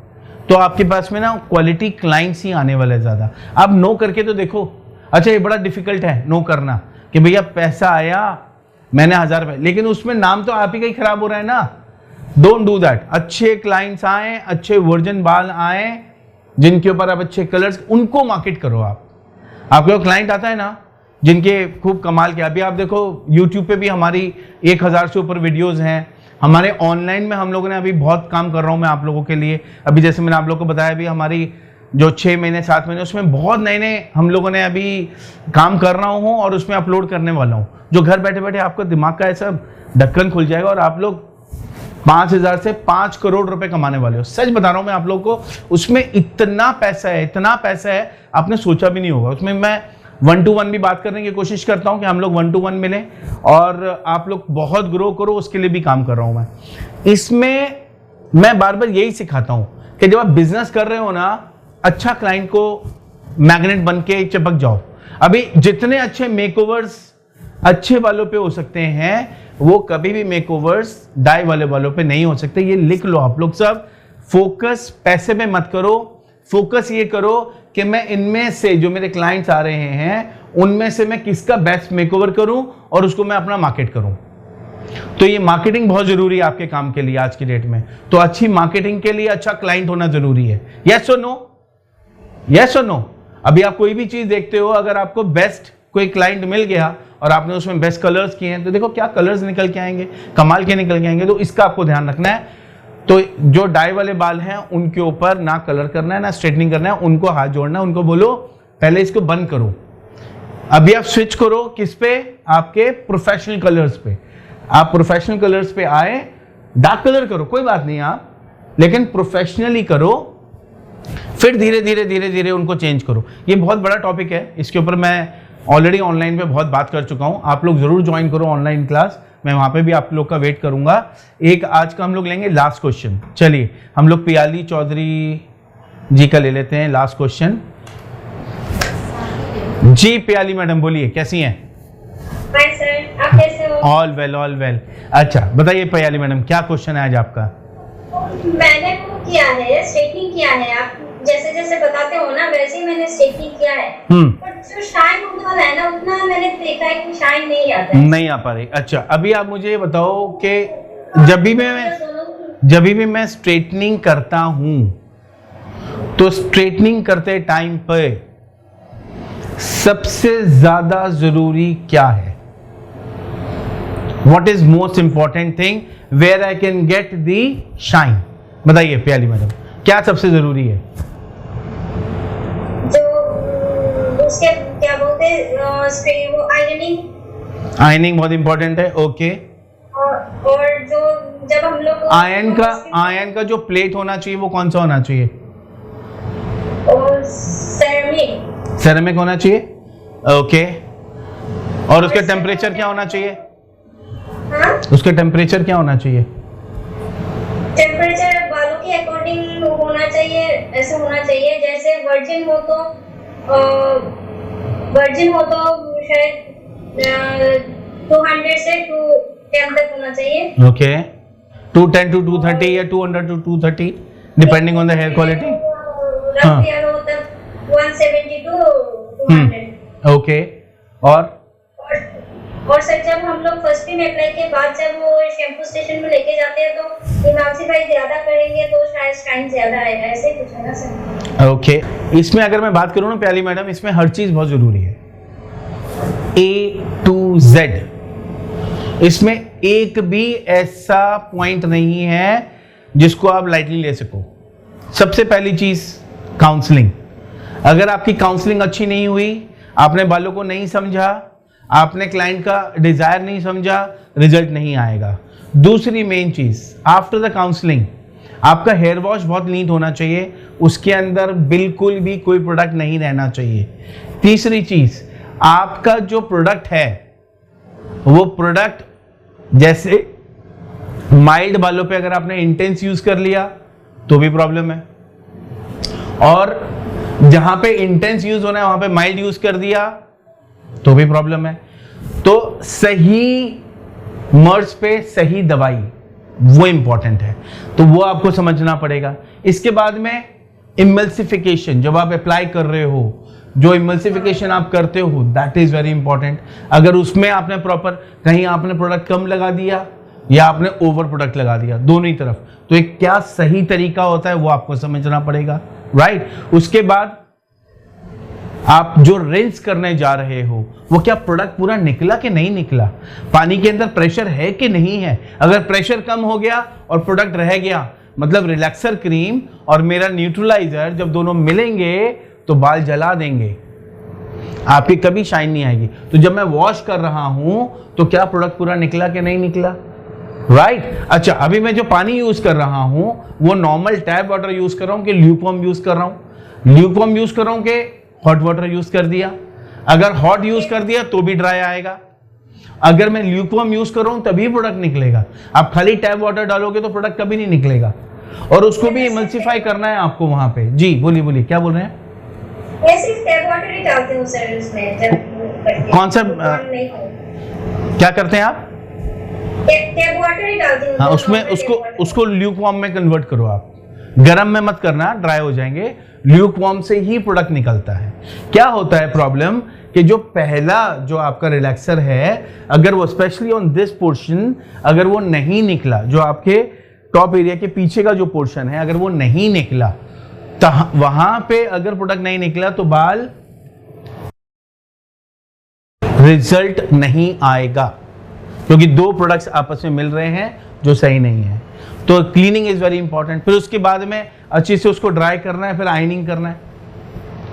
तो आपके पास में ना क्वालिटी क्लाइंट्स ही आने वाले ज्यादा। आप नो करके तो देखो। अच्छा, ये बड़ा डिफिकल्ट है नो करना कि भैया पैसा आया, मैंने 1000 रुपए, लेकिन उसमें नाम तो आप ही का ही खराब हो रहा है ना। Don't do that. अच्छे क्लाइंट्स आए, अच्छे वर्जन बाल आए, जिनके ऊपर आप अच्छे कलर्स, उनको मार्केट करो। आपके क्लाइंट आता है ना जिनके खूब कमाल के, अभी आप देखो YouTube पे भी हमारी 1000 से ऊपर वीडियोस हैं। हमारे ऑनलाइन में हम लोगों ने अभी बहुत काम कर रहा हूं मैं आप लोगों के लिए। अभी जैसे मैंने आप लोगों को बताया, अभी हमारी जो 6 महीने 7 महीने, उसमें बहुत नए नए हम लोगों ने अभी काम कर रहा हूं और उसमें अपलोड करने वाला हूं, जो घर बैठे बैठे आपका दिमाग का ऐसा ढक्कन खुल जाएगा और आप लोग 5000 से 5 करोड़ रुपए कमाने वाले हो। सच बता रहा हूं मैं आप लोगों को, उसमें इतना पैसा है, इतना पैसा है, आपने सोचा भी नहीं होगा। उसमें मैं 1 to 1 भी बात करने की कोशिश करता हूं कि हम लोग 1 to 1 मिलें और आप लोग बहुत ग्रो करो, उसके लिए भी काम कर रहा हूं मैं। इसमें मैं बार बार यही सिखाता हूं कि जब आप बिजनेस कर रहे हो ना, अच्छा क्लाइंट को मैग्नेट बन के चिपक जाओ। अभी जितने अच्छे मेकओवर्स अच्छे बालों पे हो सकते हैं, वो कभी भी मेकओवर्स डाई वाले बालों पे नहीं हो सकते। ये लिख लो आप लोग सब। फोकस पैसे पे मत करो, फोकस ये करो कि मैं इनमें से जो मेरे क्लाइंट्स आ रहे हैं उनमें से मैं किसका बेस्ट मेकओवर करूं और उसको मैं अपना मार्केट करूं। तो ये मार्केटिंग बहुत जरूरी है आपके काम के लिए आज की डेट में। तो अच्छी मार्केटिंग के लिए अच्छा क्लाइंट होना जरूरी है। यस और नो, यस और नो। अभी आप कोई भी चीज देखते हो, अगर आपको बेस्ट कोई क्लाइंट मिल गया और आपने उसमें बेस्ट कलर्स किए हैं, तो देखो क्या कलर्स निकल के आएंगे, कमाल के निकल के आएंगे। तो इसका आपको ध्यान रखना है। तो जो डाई वाले बाल हैं उनके ऊपर ना कलर करना है ना स्ट्रेटनिंग करना है, उनको हाथ जोड़ना है, उनको बोलो पहले इसको बंद करो। अभी आप स्विच करो किस पे, आपके प्रोफेशनल कलर्स पे। आप प्रोफेशनल कलर्स पे आए, डार्क कलर करो, कोई बात नहीं, आप लेकिन प्रोफेशनली करो, फिर धीरे धीरे धीरे धीरे उनको चेंज करो। ये बहुत बड़ा टॉपिक है, इसके ऊपर मैं ऑलरेडी ऑनलाइन पे बहुत बात कर चुका हूँ। आप लोग जरूर ज्वाइन करो ऑनलाइन क्लास, मैं वहाँ पे भी आप लोग का वेट करूँगा। एक आज का हम लोग लेंगे लास्ट क्वेश्चन। चलिए हम लोग पियाली चौधरी जी का ले लेते हैं लास्ट क्वेश्चन। जी पियाली मैडम बोलिए, कैसी हैं? हाय सर, आप कैसे हो? All well all well. अच्छा बताइए पियाली मैडम, क्या क्वेश्चन है आज आपका? मैंने वो किया है, स्ट्रेटनिंग किया है। आप जैसे जैसे बताते हो ना वैसे ही मैंने स्ट्रेटनिंग किया है। पर जो शाइन होने वाला है ना, उतना मैंने देखा है कि शाइन नहीं आता है। नहीं आ पा रही। अच्छा अभी आप मुझे ये बताओ कि जब भी मैं स्ट्रेटनिंग करता हूं तो स्ट्रेटनिंग करते टाइम पे सबसे ज्यादा जरूरी क्या है? What is most important thing where I can get the shine? बताइए प्याली मैडम, क्या सबसे जरूरी है? जो उसके क्या बोलते हैं, वो आयरनिंग। आयरनिंग बहुत इंपॉर्टेंट है। ओके। और जो जब हम लोग आयरन का जो प्लेट होना चाहिए वो कौन सा होना चाहिए? सेरेमिक होना चाहिए। ओके। और उसका टेम्परेचर क्या होना चाहिए? हाँ? उसका टेम्परेचर क्या होना चाहिए? टेम्परेचर बालों के अकॉर्डिंग होना चाहिए, ऐसे होना चाहिए जैसे वर्जिन हो तो शायद 200 से 210 तक होना चाहिए। ओके। 210 to 230 या 200 to 230 depending on the hair quality. Rough hair हो तब 170 to 200। ओके। और सर जब हम लोग फर्स्ट टाइम अप्लाई के बाद जब वो शैम्पू स्टेशन में लेके जाते हैं तो इमाल्सिफाई ज्यादा करेंगे तो शायद शाइन ज्यादा आएगा, ऐसे कुछ है ना सर? ओके। इसमें अगर मैं बात करूं ना प्याली मैडम, इसमें हर चीज बहुत जरूरी है, A to Z। इसमें एक भी ऐसा पॉइंट नहीं है जिसको आप लाइटली ले सको। सबसे पहली चीज काउंसलिंग। अगर आपकी काउंसलिंग अच्छी नहीं हुई, आपने बालों को नहीं समझा, आपने क्लाइंट का डिजायर नहीं समझा, रिजल्ट नहीं आएगा। दूसरी मेन चीज, आफ्टर द काउंसलिंग आपका हेयर वॉश बहुत नीट होना चाहिए, उसके अंदर बिल्कुल भी कोई प्रोडक्ट नहीं रहना चाहिए। तीसरी चीज, आपका जो प्रोडक्ट है वो प्रोडक्ट जैसे माइल्ड बालों पे अगर आपने इंटेंस यूज कर लिया तो भी प्रॉब्लम है, और जहां पे इंटेंस यूज होना है वहां पे माइल्ड यूज कर दिया तो भी प्रॉब्लम है। तो सही मर्ज पे सही दवाई वो इंपॉर्टेंट है, तो वो आपको समझना पड़ेगा। इसके बाद में इमल्सिफिकेशन, जब आप अप्लाई कर रहे हो, जो इमल्सिफिकेशन आप करते हो दैट इज वेरी इंपॉर्टेंट। अगर उसमें आपने प्रॉपर कहीं आपने प्रोडक्ट कम लगा दिया या आपने ओवर प्रोडक्ट लगा दिया, दोनों ही तरफ, तो एक क्या सही तरीका होता है वो आपको समझना पड़ेगा, राइट। उसके बाद आप जो रिंस करने जा रहे हो वो क्या प्रोडक्ट पूरा निकला कि नहीं निकला, पानी के अंदर प्रेशर है कि नहीं है। अगर प्रेशर कम हो गया और प्रोडक्ट रह गया, मतलब रिलैक्सर क्रीम और मेरा न्यूट्रलाइजर जब दोनों मिलेंगे तो बाल जला देंगे, आपकी कभी शाइन नहीं आएगी। तो जब मैं वॉश कर रहा हूं तो क्या प्रोडक्ट पूरा निकला कि नहीं निकला, राइट। अच्छा अभी मैं जो पानी यूज कर रहा हूं वो नॉर्मल टैप वाटर यूज कर रहा हूं कि ल्यूकवार्म यूज कर रहा हूं? ल्यूकवार्म यूज कर रहा हूं कि हॉट वाटर यूज कर दिया? अगर हॉट यूज कर दिया तो भी ड्राई आएगा, अगर मैं ल्यूकवार्म यूज कर रहा हूं तभी प्रोडक्ट निकलेगा। आप खाली टैप वाटर डालोगे तो प्रोडक्ट कभी नहीं निकलेगा, और उसको भी इमल्सिफाई करना है आपको वहां पे। जी बोलिए बोलिए, क्या बोल रहे हैं? सिर्फ टैप वाटर ही डालते हो सर उसमें जब कौन सा क्या करते हैं आप? टैप वाटर ही डालते हो। हाँ, उसमें उसको ल्यूकवार्म में कन्वर्ट करो आप, गरम में मत करना, ड्राई हो जाएंगे। ल्यूकवार्म से ही प्रोडक्ट निकलता है। क्या होता है प्रॉब्लम कि जो पहला जो आपका रिलैक्सर है, अगर वो स्पेशली ऑन दिस पोर्शन अगर वो नहीं निकला, जो आपके टॉप एरिया के पीछे का जो पोर्शन है अगर वो नहीं निकला, तो वहां पे अगर प्रोडक्ट नहीं निकला तो बाल रिजल्ट नहीं आएगा, क्योंकि दो प्रोडक्ट्स आपस में मिल रहे हैं जो सही नहीं है। तो क्लीनिंग इज वेरी इंपॉर्टेंट। फिर उसके बाद में अच्छे से उसको ड्राई करना है, फिर आयनिंग करना है,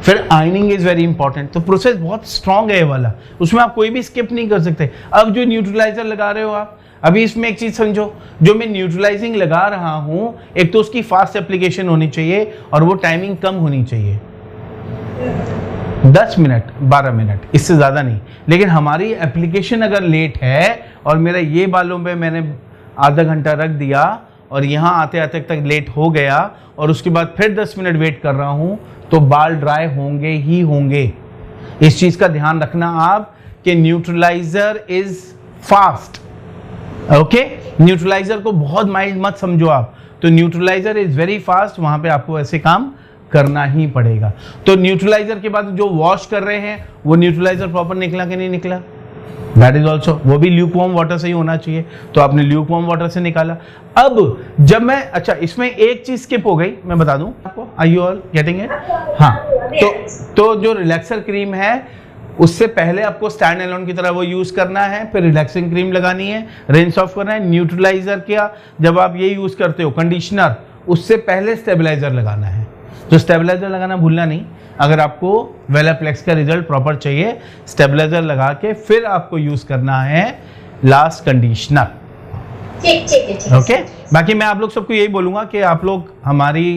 फिर आयनिंग इज वेरी इंपॉर्टेंट। तो प्रोसेस बहुत स्ट्रांग है ये वाला, उसमें आप कोई भी स्किप नहीं कर सकते। अब जो न्यूट्रलाइजर लगा रहे हो आप, अभी इसमें एक चीज समझो, जो मैं न्यूट्रलाइजिंग लगा रहा हूं, एक तो उसकी फास्ट एप्लीकेशन होनी चाहिए और वो टाइमिंग कम होनी चाहिए, 10 मिनट 12 मिनट, इससे ज़्यादा नहीं। लेकिन हमारी एप्लीकेशन अगर लेट है और मेरा ये बालों पे मैंने आधा घंटा रख दिया और यहाँ आते आते तक लेट हो गया और उसके बाद फिर 10 मिनट वेट कर रहा हूँ, तो बाल ड्राई होंगे ही होंगे। इस चीज़ का ध्यान रखना आप कि neutraliser is fast. Okay, neutraliser को बहुत माइल्ड मत समझो आप, तो न्यूट्रलाइजर इज वेरी फास्ट, वहाँ पे आपको ऐसे काम करना ही पड़ेगा। तो न्यूट्रलाइजर के बाद जो वॉश कर रहे हैं वो न्यूट्रलाइजर प्रॉपर निकला कि नहीं निकला, दैट इज ऑल्सो, वो भी ल्यूकवार्म वाटर से ही होना चाहिए, तो आपने ल्यूकवार्म वाटर से निकाला। अब जब मैं, अच्छा इसमें एक चीज स्किप हो गई, मैं बता दूं आपको, are you all getting it? हाँ, तो जो रिलैक्सर क्रीम है उससे पहले आपको स्टैंड एलोन की तरह वो यूज करना है, फिर रिलैक्सिंग क्रीम लगानी है, रिंस ऑफ करना है। न्यूट्रलाइजर क्या, जब आप ये यूज करते हो कंडीशनर, उससे पहले स्टेबलाइजर लगाना है। तो स्टेबलाइजर लगाना भूलना नहीं, अगर आपको वेलाप्लेक्स का रिजल्ट प्रॉपर चाहिए, स्टेबलाइजर लगा के फिर आपको यूज करना है लास्ट कंडीशनर। ठीक ओके, बाकी मैं आप लोग सबको यही बोलूँगा कि आप लोग हमारी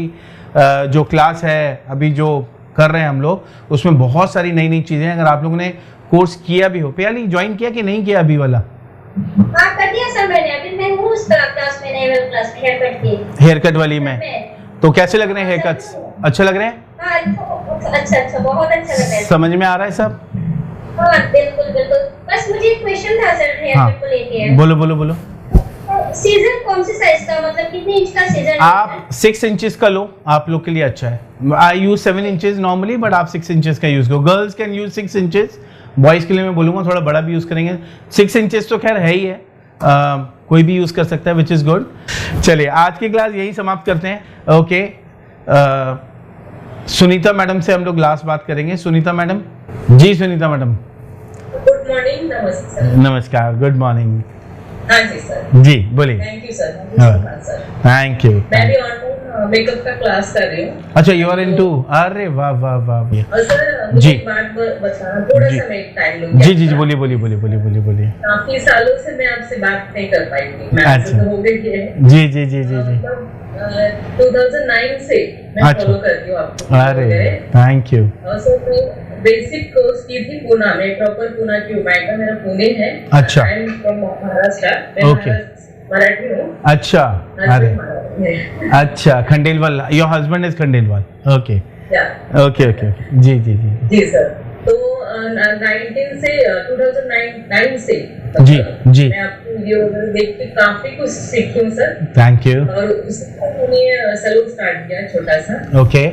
जो क्लास है अभी जो कर रहे हैं हम लोग, उसमें बहुत सारी नई नई चीज़ें, अगर आप लोगों ने कोर्स किया भी हो, पियाली ज्वाइन किया कि नहीं किया अभी वाला? हाँ कर दिया सर मैंने, अभी मैं हूँ उस क्लास में, नई वाली क्लास में, हेयर कट की। हेयर कट वाली में तो कैसे लग रहे हैं हेयर कट्स? अच्छे लग रहे हैं? हाँ, अच्छा बहुत अच्छा लग रहा है। समझ में आ रहा है सब? हाँ बिल्कुल बिल्कुल। बस मुझे एक क्वेश्चन था सर हेयर हाँ, कट को लेके। बोलो बोलो बोलो। सीजर कौन से साइज का, मतलब कितने इंच का सीजर? आप 6 इंचेस का लो, आप लोग के लिए अच्छा है। आई यूज 7 इंचेस नॉर्मली, बट आप 6 इंचेस का यूज करो। Girls can use 6 inches, boys के लिए मैं बोलूँगा थोड़ा बड़ा भी यूज करेंगे। 6 इंचेस तो खैर है ही है, कोई भी यूज कर सकता है, विच इज गुड। चलिए आज की क्लास यही समाप्त करते हैं। ओके, सुनीता मैडम से हम लोग लास्ट बात करेंगे। सुनीता मैडम जी, सुनीता मैडम गुड मॉर्निंग, नमस्कार। नमस्कार, गुड मॉर्निंग। हाँ जी सर, जी बोलिए। Thank you sir, sir thank you. मैं भी ऑनलाइन मेकअप का क्लास कर रही हूँ। अच्छा, यू आर इनटू, अरे वाह वाह वाह। और सर जी। मुझे एक बात बताना, थोड़ा जी। सा मैं टाइम लूँगी। जी जी जी, बोलिए बोलिए बोलिए बोलिए बोलिए बोलिए। काफी सालों से मैं आपसे बात नहीं कर पाई थी, मैं अच्छा। तो हो गई है। जी जी जी जी जी। 2009 से मैं अच्छा। फॉलो करती हूँ आपको। अरे थैंक यू। और सर मैं बेसिक कोर्स की थी पूना में, प्रॉपर पूना की हूँ, मेरा पुणे है। अच्छा। आई एम फ्रॉम महाराष्ट्र, मैं Okay. मराठी हूँ। अच्छा, अरे हस्बैंड अच्छा, Khandelwal, your husband is Khandelwal. Okay okay okay, जी जी जी जी सर। तो 19 से 2009 से जी, जी। मैं आपकी वीडियो वगैरह देख के काफी कुछ सीखी हूँ सर। Thank you. और उसके बाद मैंने सैलून स्टार्ट किया छोटा सा, ओके,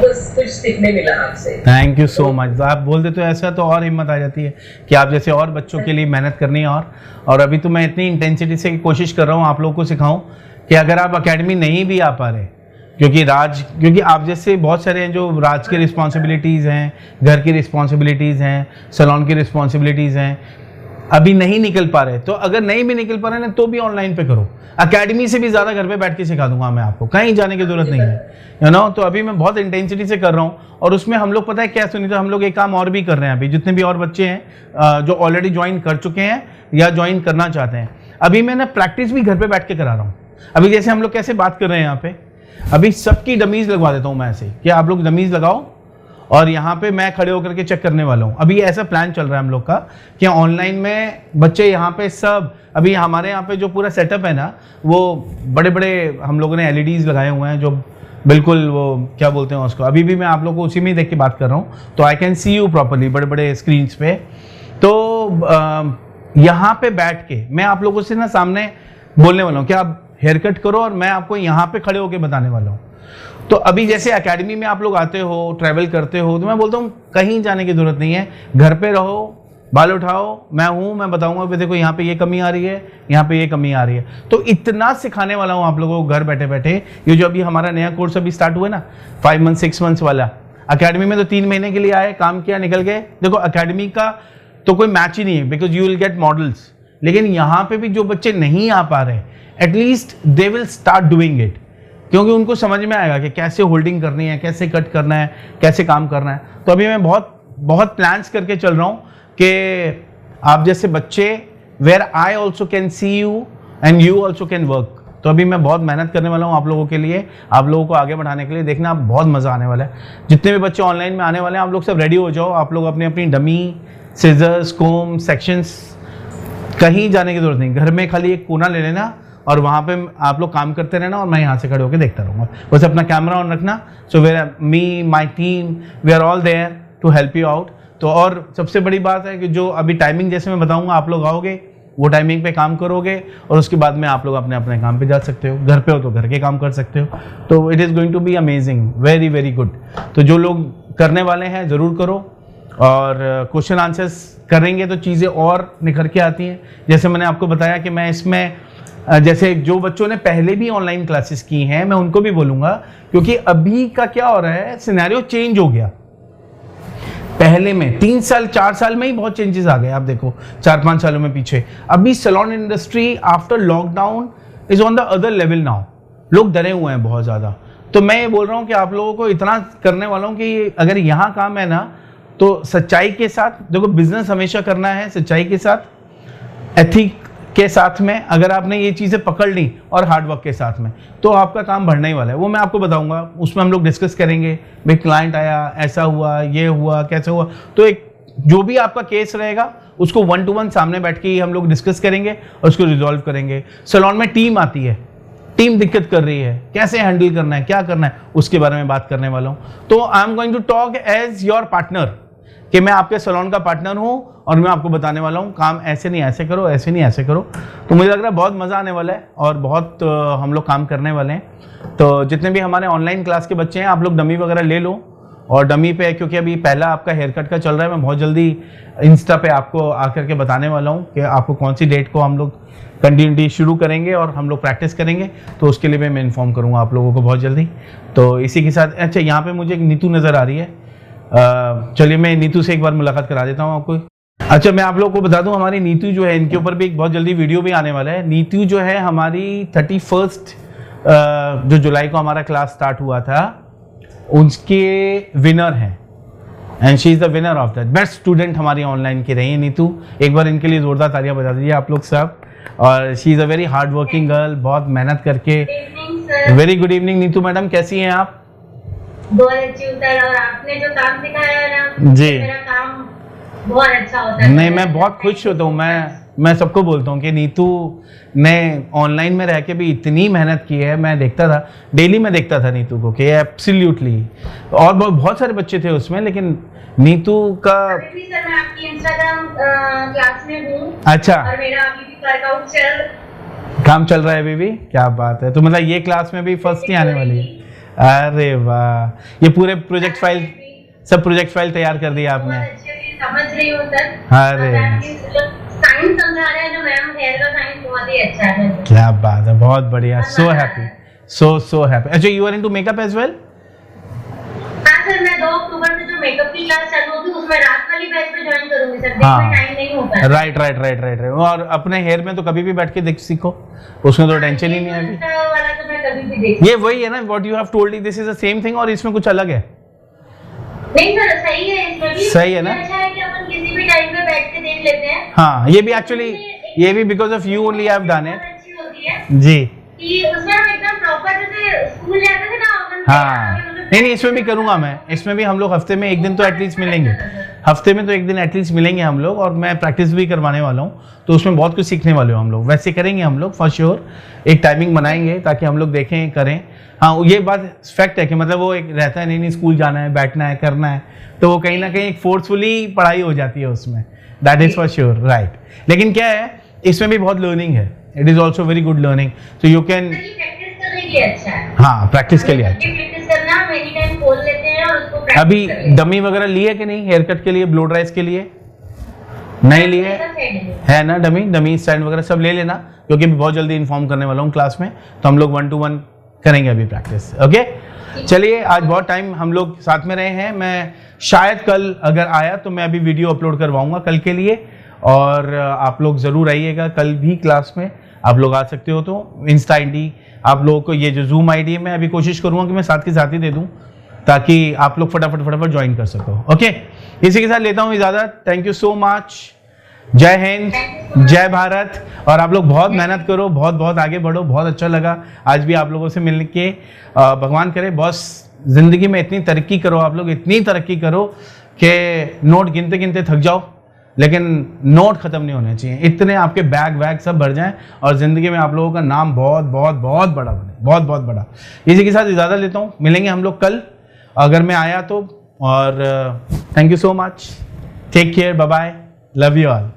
बस कुछ सीखने मिला आपसे। Thank you so much. आप बोल देते हो ऐसा तो और हिम्मत आ जाती है कि आप जैसे और बच्चों के लिए मेहनत करनी है। और अभी तो मैं इतनी इंटेंसिटी से कोशिश कर रहा हूँ आप लोगों को सिखाऊं कि अगर आप एकेडमी नहीं भी आ पा रहे, क्योंकि आप जैसे बहुत सारे हैं जो राज की रिस्पॉन्सिबिलिटीज़ हैं, घर की रिस्पॉन्सिबिलिटीज़ हैं, सैलून की रिस्पॉन्सिबिलिटीज़ हैं, अभी नहीं निकल पा रहे। तो अगर नहीं भी निकल पा रहे ना, तो भी ऑनलाइन पे करो। एकेडमी से भी ज़्यादा घर पे बैठ के सिखा दूंगा मैं आपको, कहीं जाने की जरूरत नहीं है, यू नो। तो अभी मैं बहुत इंटेंसिटी से कर रहा हूँ और उसमें हम लोग पता है क्या सुनीता, हम लोग एक काम और भी कर रहे हैं अभी, जितने भी और बच्चे हैं जो ऑलरेडी ज्वाइन कर चुके हैं या ज्वाइन करना चाहते हैं, अभी मैं ना प्रैक्टिस भी घर पे बैठ के करा रहा हूँ। अभी जैसे हम लोग कैसे बात कर रहे हैं यहाँ पे, अभी सबकी डमीज लगवा देता हूँ मैं ऐसे कि आप लोग डमीज लगाओ और यहाँ पे मैं खड़े होकर के चेक करने वाला हूँ। अभी ऐसा प्लान चल रहा है हम लोग का कि ऑनलाइन में बच्चे यहाँ पे सब, अभी हमारे यहाँ पे जो पूरा सेटअप है ना, वो बड़े बड़े हम लोगों ने LEDs लगाए हुए हैं, जो बिल्कुल वो क्या बोलते हैं उसको, अभी भी मैं आप लोग को उसी में ही देख के बात कर रहा हूँ, तो I can see you properly बड़े बड़े स्क्रीन्स पे। तो यहाँ पे बैठ के मैं आप लोगों से ना सामने बोलने वाला हूँ कि आप हेयर कट करो और मैं आपको यहाँ पे खड़े होकर बताने वाला हूँ। तो अभी जैसे एकेडमी में आप लोग आते हो, ट्रैवल करते हो, तो मैं बोलता हूँ कहीं जाने की जरूरत नहीं है, घर पे रहो, बाल उठाओ, मैं बताऊंगा कि देखो यहाँ पे ये कमी आ रही है, यहाँ पे ये कमी आ रही है। तो इतना सिखाने वाला हूँ आप लोगों को घर बैठे बैठे। ये जो अभी हमारा नया कोर्स अभी स्टार्ट हुआ ना, 5 मंथ 6 मंथ्स वाला, एकेडमी में तो 3 महीने के लिए आए, काम किया, निकल गए। देखो एकेडमी का तो कोई मैच ही नहीं है, because you will get models. लेकिन यहाँ पे भी जो बच्चे नहीं आ पा रहे, at least they will start doing it, क्योंकि उनको समझ में आएगा कि कैसे होल्डिंग करनी है, कैसे कट करना है, कैसे काम करना है। तो अभी मैं बहुत प्लान्स करके चल रहा हूँ कि आप जैसे बच्चे where I also can see you and you also can work. तो अभी मैं बहुत मेहनत करने वाला हूँ आप लोगों के लिए, आप लोगों को आगे बढ़ाने के लिए। देखना आप बहुत मज़ा आने वाला है। जितने भी बच्चे ऑनलाइन में आने वाले हैं आप लोग सब रेडी हो जाओ। आप लोग अपनी अपनी डमी, सीजर्स, कोम, सेक्शंस, कहीं जाने की जरूरत नहीं। घर में खाली एक कोना ले लेना और वहाँ पे आप लोग काम करते रहना और मैं यहाँ से खड़े होकर देखता रहूँगा। बस अपना कैमरा ऑन रखना। So where me, my team, we are all there to help you out. तो और सबसे बड़ी बात है कि जो अभी टाइमिंग जैसे मैं बताऊँगा आप लोग आओगे, वो टाइमिंग पे काम करोगे और उसके बाद में आप लोग अपने अपने काम पे जा सकते हो। घर पे हो तो घर के काम कर सकते हो। तो it is going to be amazing, very very good. तो जो लोग करने वाले हैं ज़रूर करो और क्वेश्चन आंसर्स करेंगे तो चीज़ें और निखर के आती हैं। जैसे मैंने आपको बताया कि मैं इसमें जैसे जो बच्चों ने पहले भी ऑनलाइन क्लासेस की हैं मैं उनको भी बोलूँगा, क्योंकि अभी का क्या हो रहा है, सिनेरियो चेंज हो गया। पहले में 3 साल 4 साल में ही बहुत चेंजेस आ गए। आप देखो 4-5 सालों में पीछे। अभी salon industry after lockdown is on the other level now. लोग डरे हुए हैं बहुत ज़्यादा। तो मैं ये बोल रहा हूँ कि आप लोगों को इतना करने वाला हूँ कि अगर यहाँ काम है ना तो सच्चाई के साथ देखो, बिजनेस हमेशा करना है सच्चाई के साथ, एथिक के साथ में। अगर आपने ये चीज़ें पकड़ ली और हार्डवर्क के साथ में तो आपका काम बढ़ने ही वाला है। वो मैं आपको बताऊंगा, उसमें हम लोग डिस्कस करेंगे। भाई क्लाइंट आया, ऐसा हुआ, ये हुआ, कैसे हुआ। तो एक जो भी आपका केस रहेगा उसको 1-to-1 सामने बैठ के ही हम लोग डिस्कस करेंगे और उसको रिजॉल्व करेंगे। सैलून में टीम आती है, टीम दिक्कत कर रही है, कैसे हैंडल करना है, क्या करना है, उसके बारे में बात करने वाला हूँ। तो I am going to talk as your partner, कि मैं आपके सैलून का पार्टनर हूँ और मैं आपको बताने वाला हूँ काम ऐसे नहीं ऐसे करो, ऐसे नहीं ऐसे करो। तो मुझे लग रहा है बहुत मज़ा आने वाला है और बहुत हम लोग काम करने वाले हैं। तो जितने भी हमारे ऑनलाइन क्लास के बच्चे हैं आप लोग डमी वगैरह ले लो। और डमी पे, क्योंकि अभी पहला आपका हेयर कट का चल रहा है, मैं बहुत जल्दी इंस्टा पे आपको आकर के बताने वाला हूँ कि आपको कौन सी डेट को हम लोग कंटिन्यूटी शुरू करेंगे और हम लोग प्रैक्टिस करेंगे। तो उसके लिए भी मैं इन्फॉर्म करूँगा आप लोगों को बहुत जल्दी। तो इसी के साथ अच्छा, यहाँ पे मुझे एक नीतू नज़र आ रही है। चलिए मैं नीतू से एक बार मुलाकात करा देता हूँ आपको। अच्छा, मैं आप लोगों को बता दूं, हमारी नीतू जो है, इनके ऊपर भी एक बहुत जल्दी वीडियो भी आने वाला है। नीतू जो है हमारी 31 जो जुलाई को हमारा क्लास स्टार्ट हुआ था उसके विनर हैं and she is the winner of that. Best student हमारी ऑनलाइन की रही है नीतू। एक बार इनके लिए जोरदार तालियां बजा दीजिए आप लोग सब। और she is a very hard working girl, बहुत मेहनत करके। Very good evening Neetu madam, कैसी हैं आप? बहुत अच्छी होता है और आपने जो काम सिखाया है ना जी, मेरा काम बहुत अच्छा होता है। नहीं मैं बहुत खुश होता हूँ। मैं सबको बोलता हूँ कि नीतू ने ऑनलाइन में रह के भी इतनी मेहनत की है। मैं देखता था, डेली मैं देखता था नीतू को कि एब्सोल्युटली, और बहुत सारे बच्चे थे उसमें, लेकिन नीतू का अभी भी सर मैं आपकी इंस्टाग्राम क्लास में हूँ। अच्छा, और मेरा अभी भी वर्कआउट काम चल रहा है अभी भी, क्या बात है। तो मतलब ये क्लास में भी फर्स्ट ही आने वाली है। अरे वाह, ये पूरे प्रोजेक्ट फाइल, सब प्रोजेक्ट फाइल तैयार कर दिया आपने। समझ रही हूँ सर। अरे साइंस समझा रहे हैं जो मैम, हेयर का साइंस बहुत ही अच्छा है। क्या बात है, बहुत बढ़िया, सो हैप्पी, सो हैप्पी। अच्छा, you are into makeup as well? हाँ सर, मैं 2 अक्टूबर से जो मेकअप की क्लास चालू होगी उसमें रात वाली बैच पे ज्वाइन करूंगी सर। दिन में टाइम नहीं होता। राइट। और अपने हेयर में तो कभी भी बैठ के देख सीखो, उसमें तो टेंशन ही नहीं है अभी। वाला तो मैं कभी भी देख। ये वही है ना, what you have told, this is the same thing, और इसमें कुछ अलग है? नहीं सर, सही है, इसमें भी सही है ना? अच्छा है कि अपन किसी भी टाइम पे बैठ के देख लेते हैं। हाँ, ये भी एक्चुअली, ये भी because of you only I have done it. अच्छी होती है जी, कि उसमें हम एकदम प्रॉपर जैसे स्कूल जाते थे ना अपन। हाँ, नहीं इसमें भी करूंगा मैं। इसमें भी हम लोग हफ्ते में एक दिन तो एटलीस्ट मिलेंगे, हफ्ते में तो एक दिन एटलीस्ट मिलेंगे हम लोग, और मैं प्रैक्टिस भी करवाने वाला हूँ। तो उसमें बहुत कुछ सीखने वाले हो हम लोग। वैसे करेंगे हम लोग फॉर श्योर, एक टाइमिंग बनाएंगे ताकि हम लोग देखें, करें। हाँ, ये बात फैक्ट है कि मतलब वो एक रहता है, नहीं स्कूल जाना है, बैठना है, करना है, तो वो कहीं ना कहीं एक फोर्सफुली पढ़ाई हो जाती है उसमें। That is for sure, right. लेकिन क्या है, इसमें भी बहुत लर्निंग है। It is also very good learning, so you can. Practice करने के लिए अच्छा है। हाँ, प्रैक्टिस के लिए अच्छा। प्रैक्टिस करना, हम एनी टाइम खोल लेते हैं और उसको प्रैक्टिस अभी कर लेते हैं। डमी वगैरह लिए कि नहीं हेयर कट के लिए, ब्लो ड्राइज के लिए? नहीं लिए है ना? डमी स्टैंड वगैरह सब ले लेना, क्योंकि बहुत जल्दी इन्फॉर्म करने वाला हूँ क्लास में। तो हम लोग 1-to-1 करेंगे अभी प्रैक्टिस। ओके, चलिए आज बहुत टाइम हम लोग साथ में रहे हैं। मैं शायद कल अगर आया तो मैं अभी वीडियो अपलोड करवाऊंगा कल के लिए, और आप लोग ज़रूर आइएगा कल भी क्लास में। आप लोग आ सकते हो तो इंस्टा ID आप लोगों को, ये जो जूम ID मैं अभी कोशिश करूँगा कि मैं साथ के साथ ही दे दूँ, ताकि आप लोग फटाफट ज्वाइन कर सको। ओके, इसी के साथ लेता हूँ इजाज़त। थैंक यू सो मच, जय हिंद, जय भारत। और आप लोग बहुत मेहनत करो, बहुत बहुत आगे बढ़ो। बहुत अच्छा लगा आज भी आप लोगों से मिलने के। भगवान करे बॉस जिंदगी में इतनी तरक्की करो, आप लोग इतनी तरक्की करो कि नोट गिनते गिनते थक जाओ, लेकिन नोट खत्म नहीं होने चाहिए। इतने आपके बैग वैग सब भर जाएं और ज़िंदगी में आप लोगों का नाम बहुत बहुत बहुत बड़ा बने, बहुत बहुत बड़ा। इसी के साथ इजाज़त लेता हूँ, मिलेंगे हम लोग कल अगर मैं आया तो। और thank you so much, take care, bye bye, love you all.